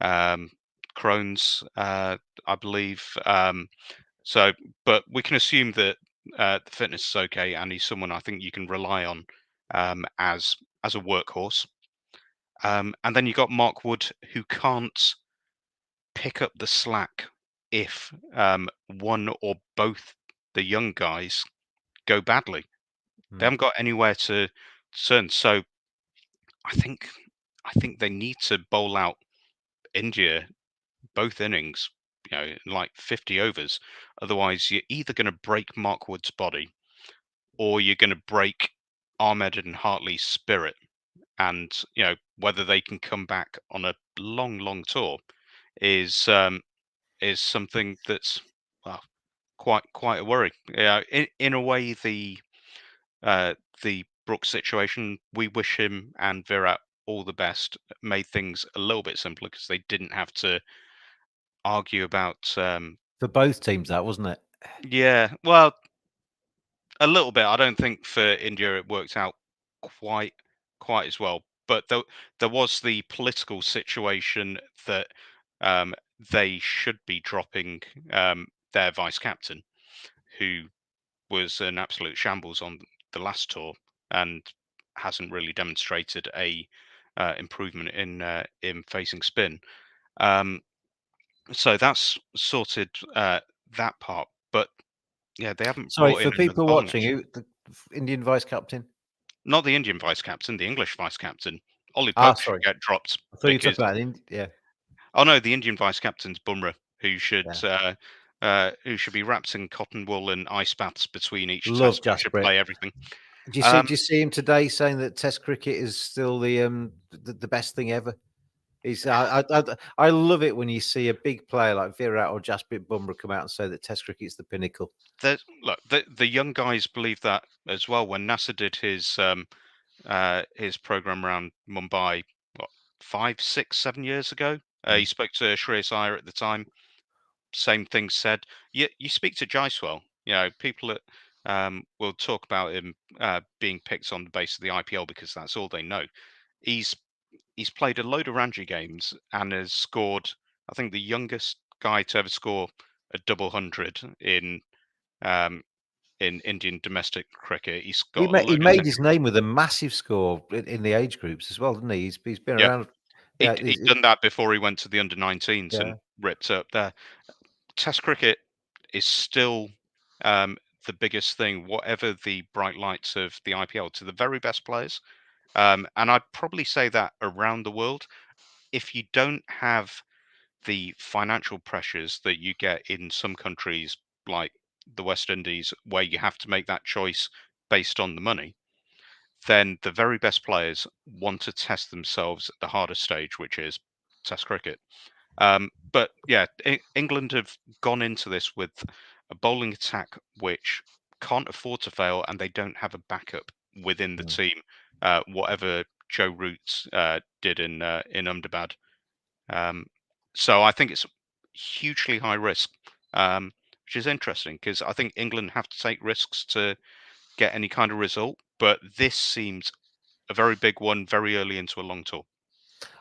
Crohn's, I believe. But we can assume that the fitness is okay, and he's someone I think you can rely on as a workhorse. And then you got Mark Wood, who can't pick up the slack if one or both the young guys go badly. They haven't got anywhere to turn. So I think they need to bowl out India both innings, like 50 overs. Otherwise, you're either going to break Mark Wood's body, or you're going to break Ahmed and Hartley's spirit. And whether they can come back on a long tour is something that's, well, quite a worry. In a way, the Brooks situation, we wish him and Virat all the best, made things a little bit simpler because they didn't have to argue about. For both teams, that wasn't it? Yeah, well, a little bit. I don't think for India it worked out quite as well. But there was the political situation that they should be dropping their vice captain, who was an absolute shambles on the last tour and hasn't really demonstrated a improvement in facing spin. So that's sorted that part. But yeah, they haven't Sorry, brought for in another people bowling watching, option. who the Indian vice captain? Not the Indian vice captain, the English vice captain. Ollie Pope should Sorry, get dropped. I thought you were talking about yeah. Oh no, the Indian vice captain's Bumrah, who should be wrapped in cotton wool and ice baths between each Love test. Should play everything. Do you see him today saying that Test cricket is still the best thing ever? I love it when you see a big player like Virat or Jasprit Bumrah come out and say that Test cricket is the pinnacle. Look, the young guys believe that as well. When Nasser did his program around Mumbai, 5, 6, 7 years ago, he spoke to Shreyas Iyer at the time. Same thing said. You speak to Jaiswal, You know, people that will talk about him being picked on the basis of the IPL because that's all they know. He's played a load of Ranji games and has scored, I think, the youngest guy to ever score a double hundred um, in Indian domestic cricket. He's He, got a he load of made his name with a massive score in the age groups as well, didn't he? He's been Yeah. around. Yeah, He'd done that before he went to the under-19s Yeah. and ripped up there. Test cricket is still the biggest thing, whatever the bright lights of the IPL, to the very best players. And I'd probably say that around the world, if you don't have the financial pressures that you get in some countries like the West Indies, where you have to make that choice based on the money, then the very best players want to test themselves at the hardest stage, which is Test cricket. But yeah, England have gone into this with a bowling attack which can't afford to fail, and they don't have a backup within the team, whatever Joe Root did in Ahmedabad. So I think it's hugely high risk, which is interesting because I think England have to take risks to get any kind of result. But this seems a very big one, very early into a long tour.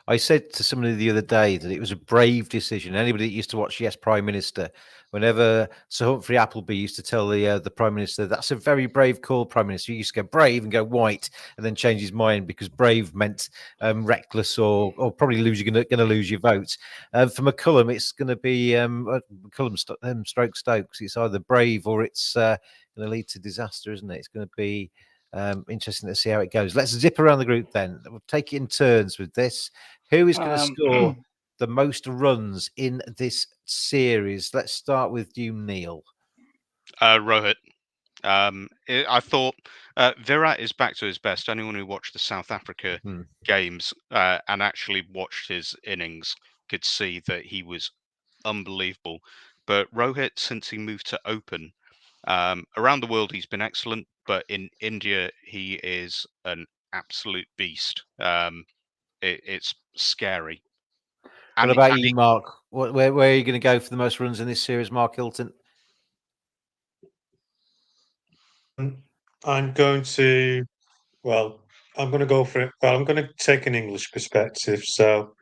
I said to somebody the other day that it was a brave decision. Anybody that used to watch Yes Prime Minister, whenever Sir Humphrey Appleby used to tell the Prime Minister, that's a very brave call, Prime Minister. He used to go brave and go white and then change his mind because brave meant reckless or probably you're going to lose your vote. For McCullum, it's going to be McCullum stroke Stokes. It's either brave or it's going to lead to disaster, isn't it? It's going to be interesting to see how it goes. Let's zip around the group then. We'll take it in turns with this. Who is going to score the most runs in this series? Let's start with you, Neil. Rohit. I thought Virat is back to his best. Anyone who watched the South Africa games and actually watched his innings could see that he was unbelievable. But Rohit, since he moved to open, around the world he's been excellent, but in India he is an absolute beast. It's scary. What about you, Mark? Where are you going to go for the most runs in this series, Mark Hilton? I'm going to go for it. Well, I'm going to take an English perspective. So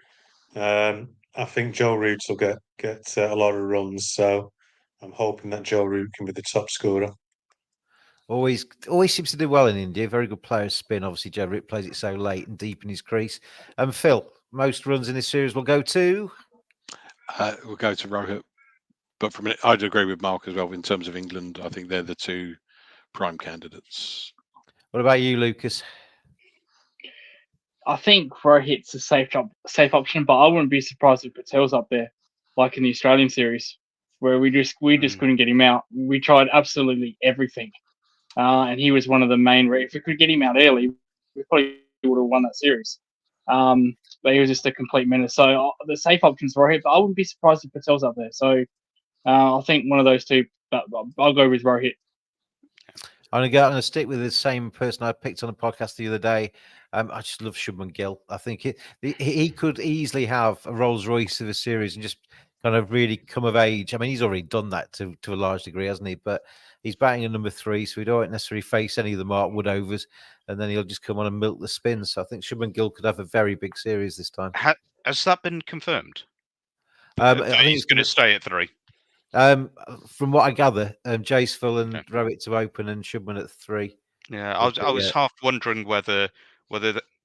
I think Joe Root will get a lot of runs. So I'm hoping that Joe Root can be the top scorer. Always seems to do well in India. Very good player spin. Obviously, Joe Root plays it so late and deep in his crease. And Phil, most runs in this series will go to? We'll go to Rohit. But from I'd agree with Mark as well in terms of England. I think they're the two prime candidates. What about you, Lucas? I think Rohit's a safe option, but I wouldn't be surprised if Patel's up there, like in the Australian series, where we just couldn't get him out. We tried absolutely everything, and he was one of the main. If we could get him out early, we probably would have won that series. But he was just a complete menace. So the safe options for Rohit, but I wouldn't be surprised if Patel's up there. So I think one of those two. But I'll go with Rohit. I'm going to stick with the same person I picked on a podcast the other day. I just love Shubman Gill. I think he could easily have a Rolls Royce of a series and just kind of really come of age. I mean, he's already done that to a large degree, hasn't he? But he's batting at number 3, so he don't necessarily face any of the Mark Wood overs, and then he'll just come on and milk the spins. So I think Shubman Gill could have a very big series this time. Has that been confirmed? I think he's going to stay at 3. From what I gather, Jaceville and Rohit to open and Shubman at 3. Yeah, I was half wondering whether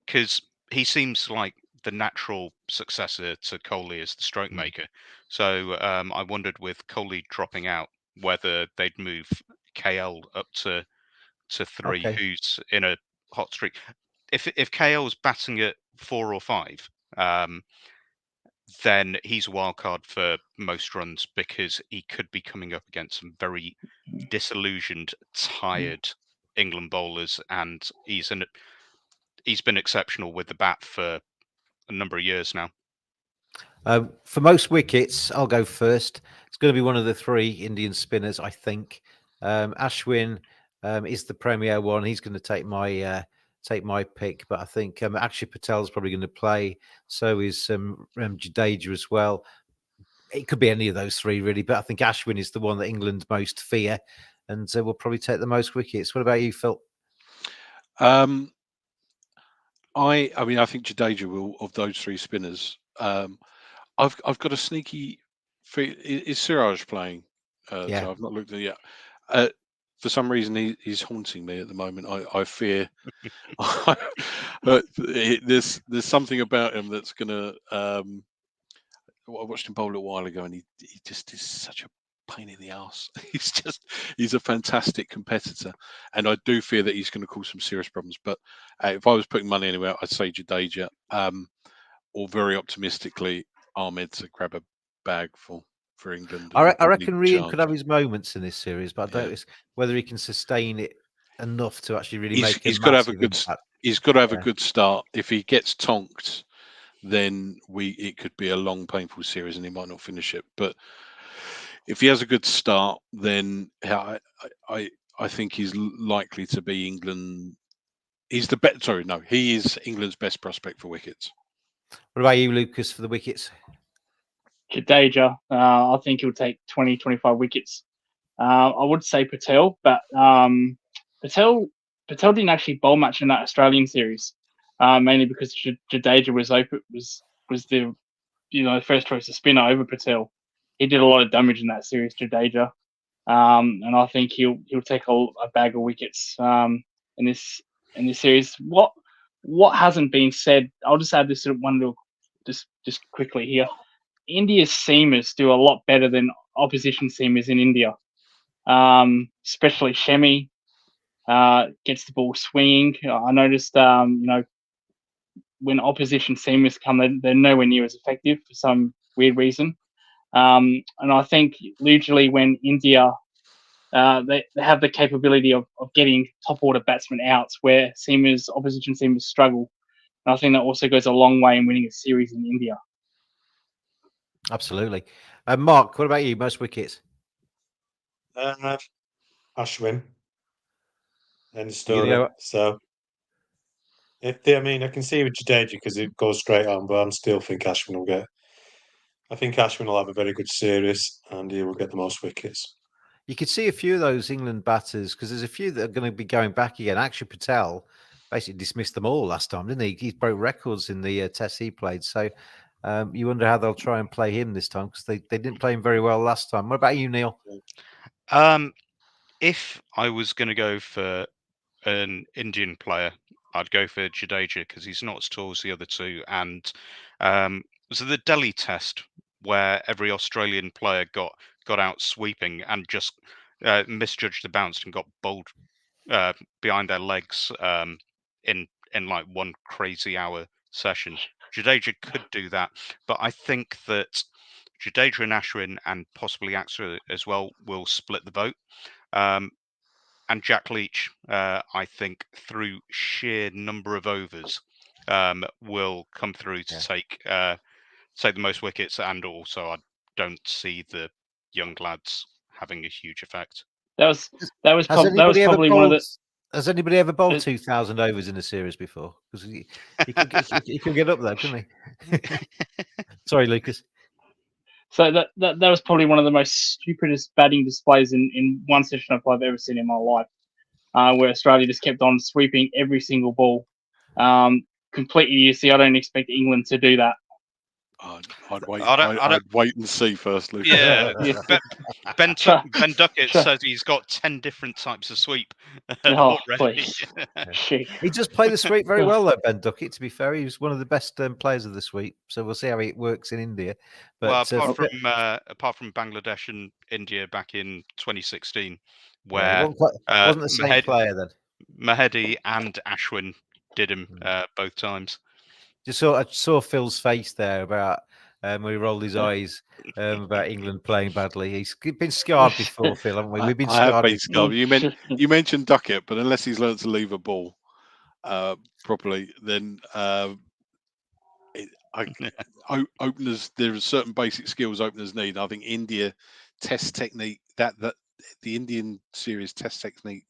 because he seems like the natural successor to Kohli as the stroke maker. So I wondered with Kohli dropping out whether they'd move KL up to 3, who's in a hot streak. If KL's batting at 4 or 5, then he's a wild card for most runs because he could be coming up against some very disillusioned, tired England bowlers, and he's been exceptional with the bat for a number of years now. For most wickets, I'll go first. It's going to be one of the 3 Indian spinners, I think. Ashwin is the premier one. He's going to take my pick, but I think Akshar Patel's probably going to play. So is Jadeja as well. It could be any of those 3 really, but I think Ashwin is the one that England most fear. and will probably take the most wickets. What about you, Phil? I mean, I think Jadeja will, of those three spinners. I've got a sneaky. Is Siraj playing? Yeah. So I've not looked at it yet. For some reason, he's haunting me at the moment. I fear. But there's something about him that's gonna. I watched him bowl a while ago, and he just is such a pain in the ass. He's a fantastic competitor, and I do fear that he's going to cause some serious problems. But if I was putting money anywhere, I'd say Jadeja, or very optimistically, Ahmed to grab a bag for England. I and reckon Rehan could charge. have his moments in this series, but I don't know whether he can sustain it enough to actually really make. He's got to have a good. Impact. He's got to have a good start. If he gets tonked, then it could be a long, painful series, and he might not finish it. But if he has a good start, then I think he's likely to be England. He's the best. Sorry, no, he is England's best prospect for wickets. What about you, Lucas, for the wickets? Jadeja, I think he'll take 20, 25 wickets. I would say Patel, but Patel didn't actually bowl much in that Australian series, mainly because Jadeja was the first choice of spinner over Patel. He did a lot of damage in that series, Jadeja, and I think he'll take a bag of wickets in this series. What hasn't been said? I'll just add this one little, just quickly here. India's seamers do a lot better than opposition seamers in India, especially Shemi gets the ball swinging. I noticed, when opposition seamers come, they're nowhere near as effective for some weird reason. And I think usually when India, they have the capability of getting top order batsmen out, where opposition seamers struggle. And I think that also goes a long way in winning a series in India. Absolutely. Mark, what about you? Most wickets? Ashwin. End of story. So, I can see with Jadeja because it goes straight on, but I still think Ashwin will get. I think Ashwin will have a very good series, and he will get the most wickets. You could see a few of those England batters because there's a few that are going to be going back again. Actually, Patel basically dismissed them all last time, didn't he? He broke records in the tests he played. So you wonder how they'll try and play him this time because they didn't play him very well last time. What about you, Neil? If I was going to go for an Indian player, I'd go for Jadeja because he's not as tall as the other two. And was it the Delhi test where every Australian player got out sweeping and just misjudged the bounce and got bowled behind their legs in like one crazy hour session? Jadeja could do that, but I think that Jadeja and Ashwin and possibly Axer as well will split the vote. And Jack Leach, I think, through sheer number of overs, will come through to take the most wickets, and also I don't see the young lads having a huge effect. That was probably one of the. Has anybody ever bowled 2,000 overs in a series before? Because he could get up there, couldn't he? Sorry, Lucas. So that was probably one of the most stupidest batting displays in one session I've ever seen in my life, where Australia just kept on sweeping every single ball. Completely, you see, I don't expect England to do that. I'd wait. I'd wait and see first, Lucas. Yeah, Ben Duckett says he's got 10 different types of sweep already. He does play the sweep very well, though. Ben Duckett, to be fair, he was one of the best players of the sweep. So we'll see how it works in India. But apart from Bangladesh and India back in 2016, where wasn't the same player then. Mahedi and Ashwin did him both times. Just I saw Phil's face there about when he rolled his eyes about England playing badly. He's been scarred before, Phil, haven't we? We've been scarred. You mentioned Duckett, but unless he's learned to leave a ball properly, then openers, there are certain basic skills openers need. I think India test technique, that the Indian series test technique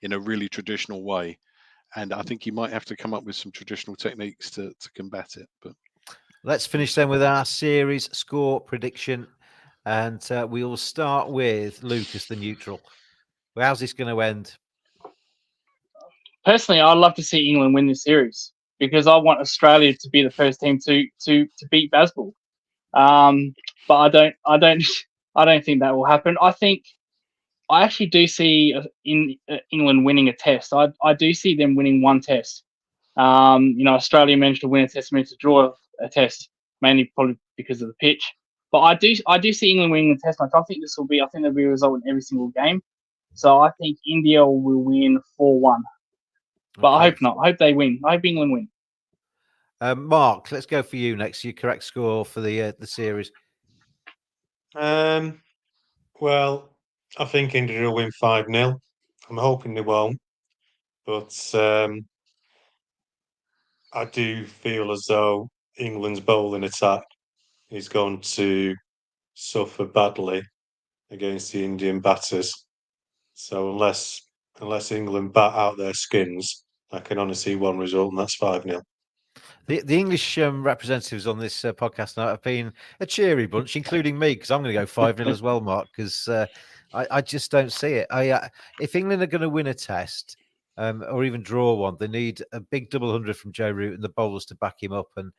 in a really traditional way. And I think you might have to come up with some traditional techniques to combat it. But let's finish then with our series score prediction. And we'll start with Lucas, the neutral. Well, how's this going to end? Personally, I'd love to see England win this series because I want Australia to be the first team to beat Bazball. But I don't think that will happen. I actually do see England winning a test. I do see them winning one test. Australia managed to win a test, managed to draw a test, mainly probably because of the pitch. But I do see England winning the test match. I think there'll be a result in every single game. So I think India will win 4-1. But I hope not. I hope they win. I hope England win. Mark, let's go for you next. Your correct score for the series. Well, I think India will win 5-0. I'm hoping they won't, but I do feel as though England's bowling attack is going to suffer badly against the Indian batters. So unless England bat out their skins, I can only see one result, and that's 5-0. The English representatives on this podcast now have been a cheery bunch, including me, because I'm going to go 5-0 as well, Mark, because I just don't see it. If England are going to win a test or even draw one, they need a big double 100 from Joe Root and the bowlers to back him up. And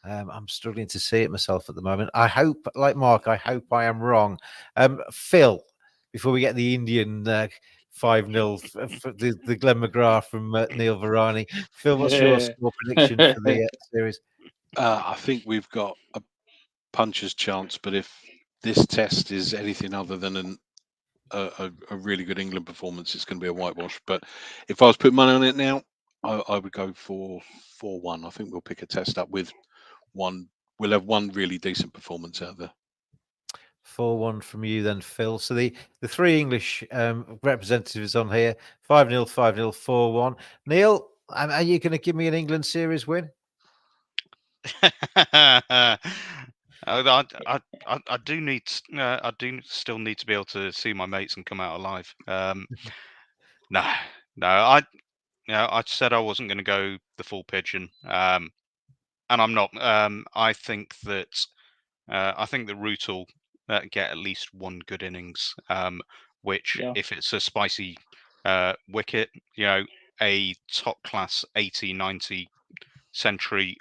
I'm struggling to see it myself at the moment. I hope, like Mark, I hope I am wrong. Phil, before we get the Indian 5-0 for the Glenn McGrath from Neil Varani. Phil, what's your score prediction for the series? I think we've got a puncher's chance, but if this test is anything other than a really good England performance, it's going to be a whitewash. But if I was putting money on it now, I would go for 4-1. I think we'll pick a test up with one. We'll have one really decent performance out there. 4-1 from you then, Phil. So the three English representatives on here, 5-0, 5-0, 4-1. Neil, are you going to give me an England series win? I do need. I do still need to be able to see my mates and come out alive. No. I said I wasn't going to go the full pigeon, and I'm not. I think that Root will get at least one good innings, which, if it's a spicy wicket, a top class 80-90 century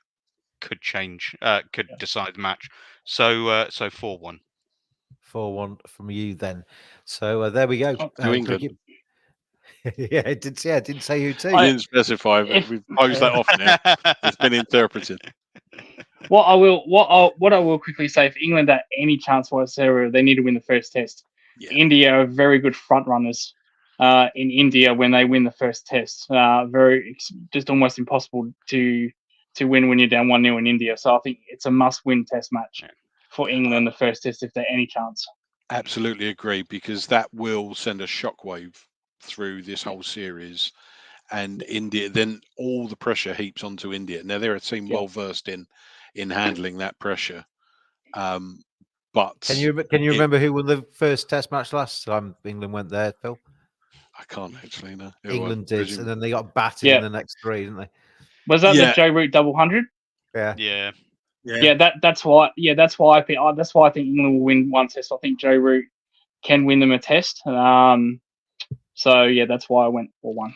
could change, could decide the match. So 4-1. 4-1 from you then. So there we go. To England. Yeah, I didn't say who to. I didn't specify, but we've closed that off now. It's been interpreted. What I will quickly say, if England had any chance whatsoever, they need to win the first test. Yeah. India are very good front runners in India when they win the first test. Just almost impossible to win when you're down 1-0 in India. So I think it's a must-win test match for England, the first test, if there's any chance. Absolutely agree, because that will send a shockwave through this whole series, and India, then all the pressure heaps onto India. Now they're a team well versed in handling that pressure. But can you remember who won the first test match last time England went there, Phil? I can't actually know. England did, and then they got battered in the next three, didn't they? Was that the Joe Root double 100? Yeah. That's why I think England will win one test. I think Joe Root can win them a test. So that's why I went 4-1.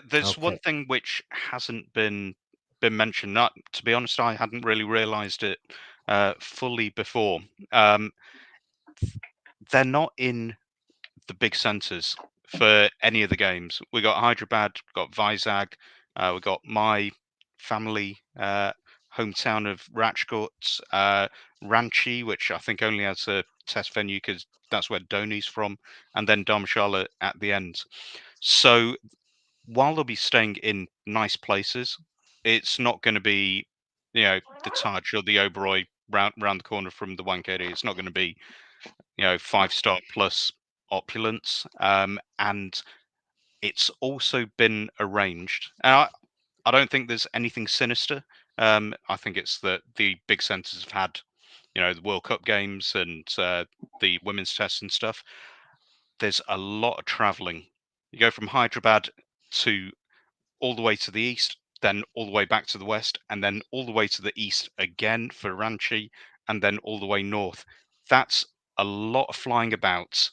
There's one thing which hasn't been mentioned. Not, to be honest, I hadn't really realised it fully before. They're not in the big centres for any of the games. We got Hyderabad, got Vizag, we got my family hometown of Rajkot, Ranchi, which I think only has a test venue because that's where Dhoni's from, and then Dharamshala at the end. So while they'll be staying in nice places, it's not going to be, the Taj or the Oberoi round the corner from the Wankhede. It's not going to be, 5-star plus opulence. And it's also been arranged. And I don't think there's anything sinister. I think it's that the big centres have had, the World Cup games and the women's tests and stuff. There's a lot of travelling. You go from Hyderabad to all the way to the east, then all the way back to the west, and then all the way to the east again for Ranchi, and then all the way north. That's a lot of flying about,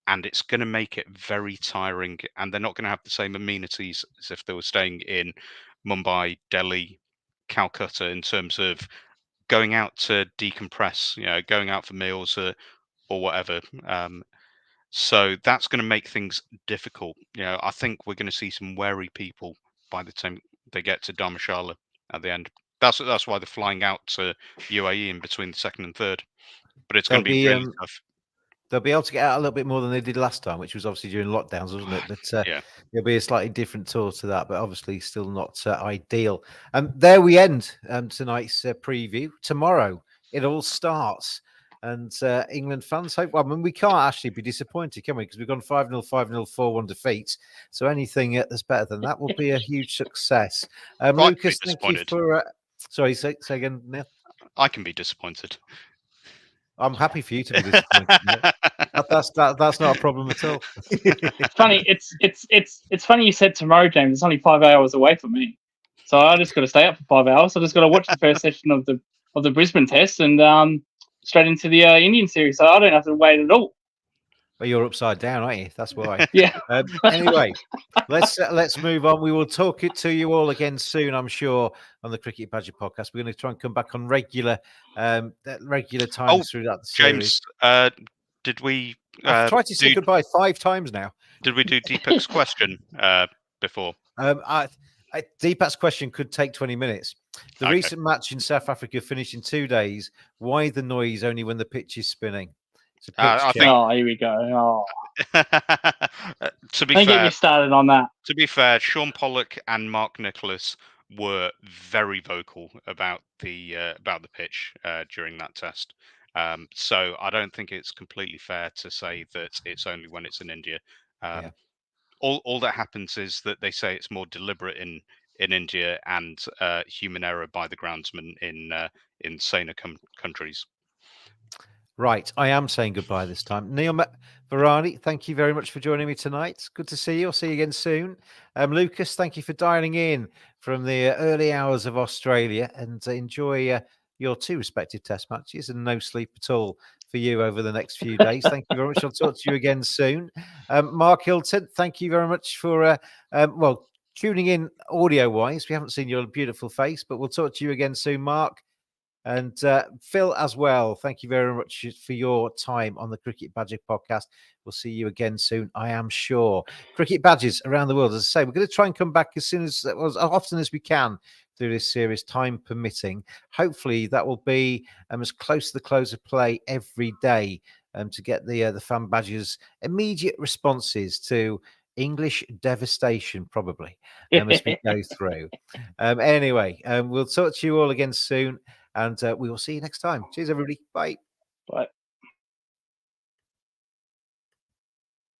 and it's going to make it very tiring. And they're not going to have the same amenities as if they were staying in Mumbai, Delhi, Calcutta, in terms of going out to decompress, going out for meals or whatever. So that's going to make things difficult. I think we're going to see some wary people by the time they get to Dharmshala at the end. That's why they're flying out to UAE in between the second and third. But it's going to be really tough. They'll be able to get out a little bit more than they did last time, which was obviously during lockdowns, wasn't it? But Yeah. It'll be a slightly different tour to that, but obviously still not ideal. There we end tonight's preview. Tomorrow it all starts, and England fans hope. Well, I mean, we can't actually be disappointed, can we? Because we've gone 5-0, 5-0, 4-1 defeats. So anything that's better than that will be a huge success. Lucas, thank you for. Sorry, say again, Neil. I can be disappointed. I'm happy for you to be disappointed. That's not a problem at all. It's funny. It's funny you said tomorrow, James. It's only 5 hours away from me, so I just got to stay up for 5 hours. I just got to watch the first session of the Brisbane Test and straight into the Indian series. So I don't have to wait at all. Well, you're upside down, aren't you? That's why. Yeah. Anyway, let's move on. We will talk it to you all again soon, I'm sure, on the Cricket Badger podcast. We're going to try and come back on regular times through that series. James, did we? I've tried to say goodbye 5 times now. Did we do Deepak's question before? Deepak's question could take 20 minutes. The recent match in South Africa finished in 2 days. Why the noise only when the pitch is spinning? I think. Oh, here we go. Oh. To be fair, get me started on that. To be fair, Sean Pollock and Mark Nicholas were very vocal about the pitch during that test. So I don't think it's completely fair to say that it's only when it's in India. All that happens is that they say it's more deliberate in India and human error by the groundsman in saner countries. Right, I am saying goodbye this time. Neil Varani, thank you very much for joining me tonight. Good to see you. I'll see you again soon. Lucas, thank you for dialing in from the early hours of Australia, and enjoy your 2 respective test matches and no sleep at all for you over the next few days. Thank you very much. I'll talk to you again soon. Mark Hilton, thank you very much for tuning in audio-wise. We haven't seen your beautiful face, but we'll talk to you again soon, Mark. And Phil as well, thank you very much for your time on the Cricket Badger podcast. We'll see you again soon, I am sure. Cricket Badgers around the world, as I say, we're going to try and come back as often as we can through this series, time permitting. Hopefully that will be as close to the close of play every day to get the fan badgers immediate responses to English devastation, probably, as we go through. Anyway, we'll talk to you all again soon. And we will see you next time. Cheers, everybody. Bye. Bye.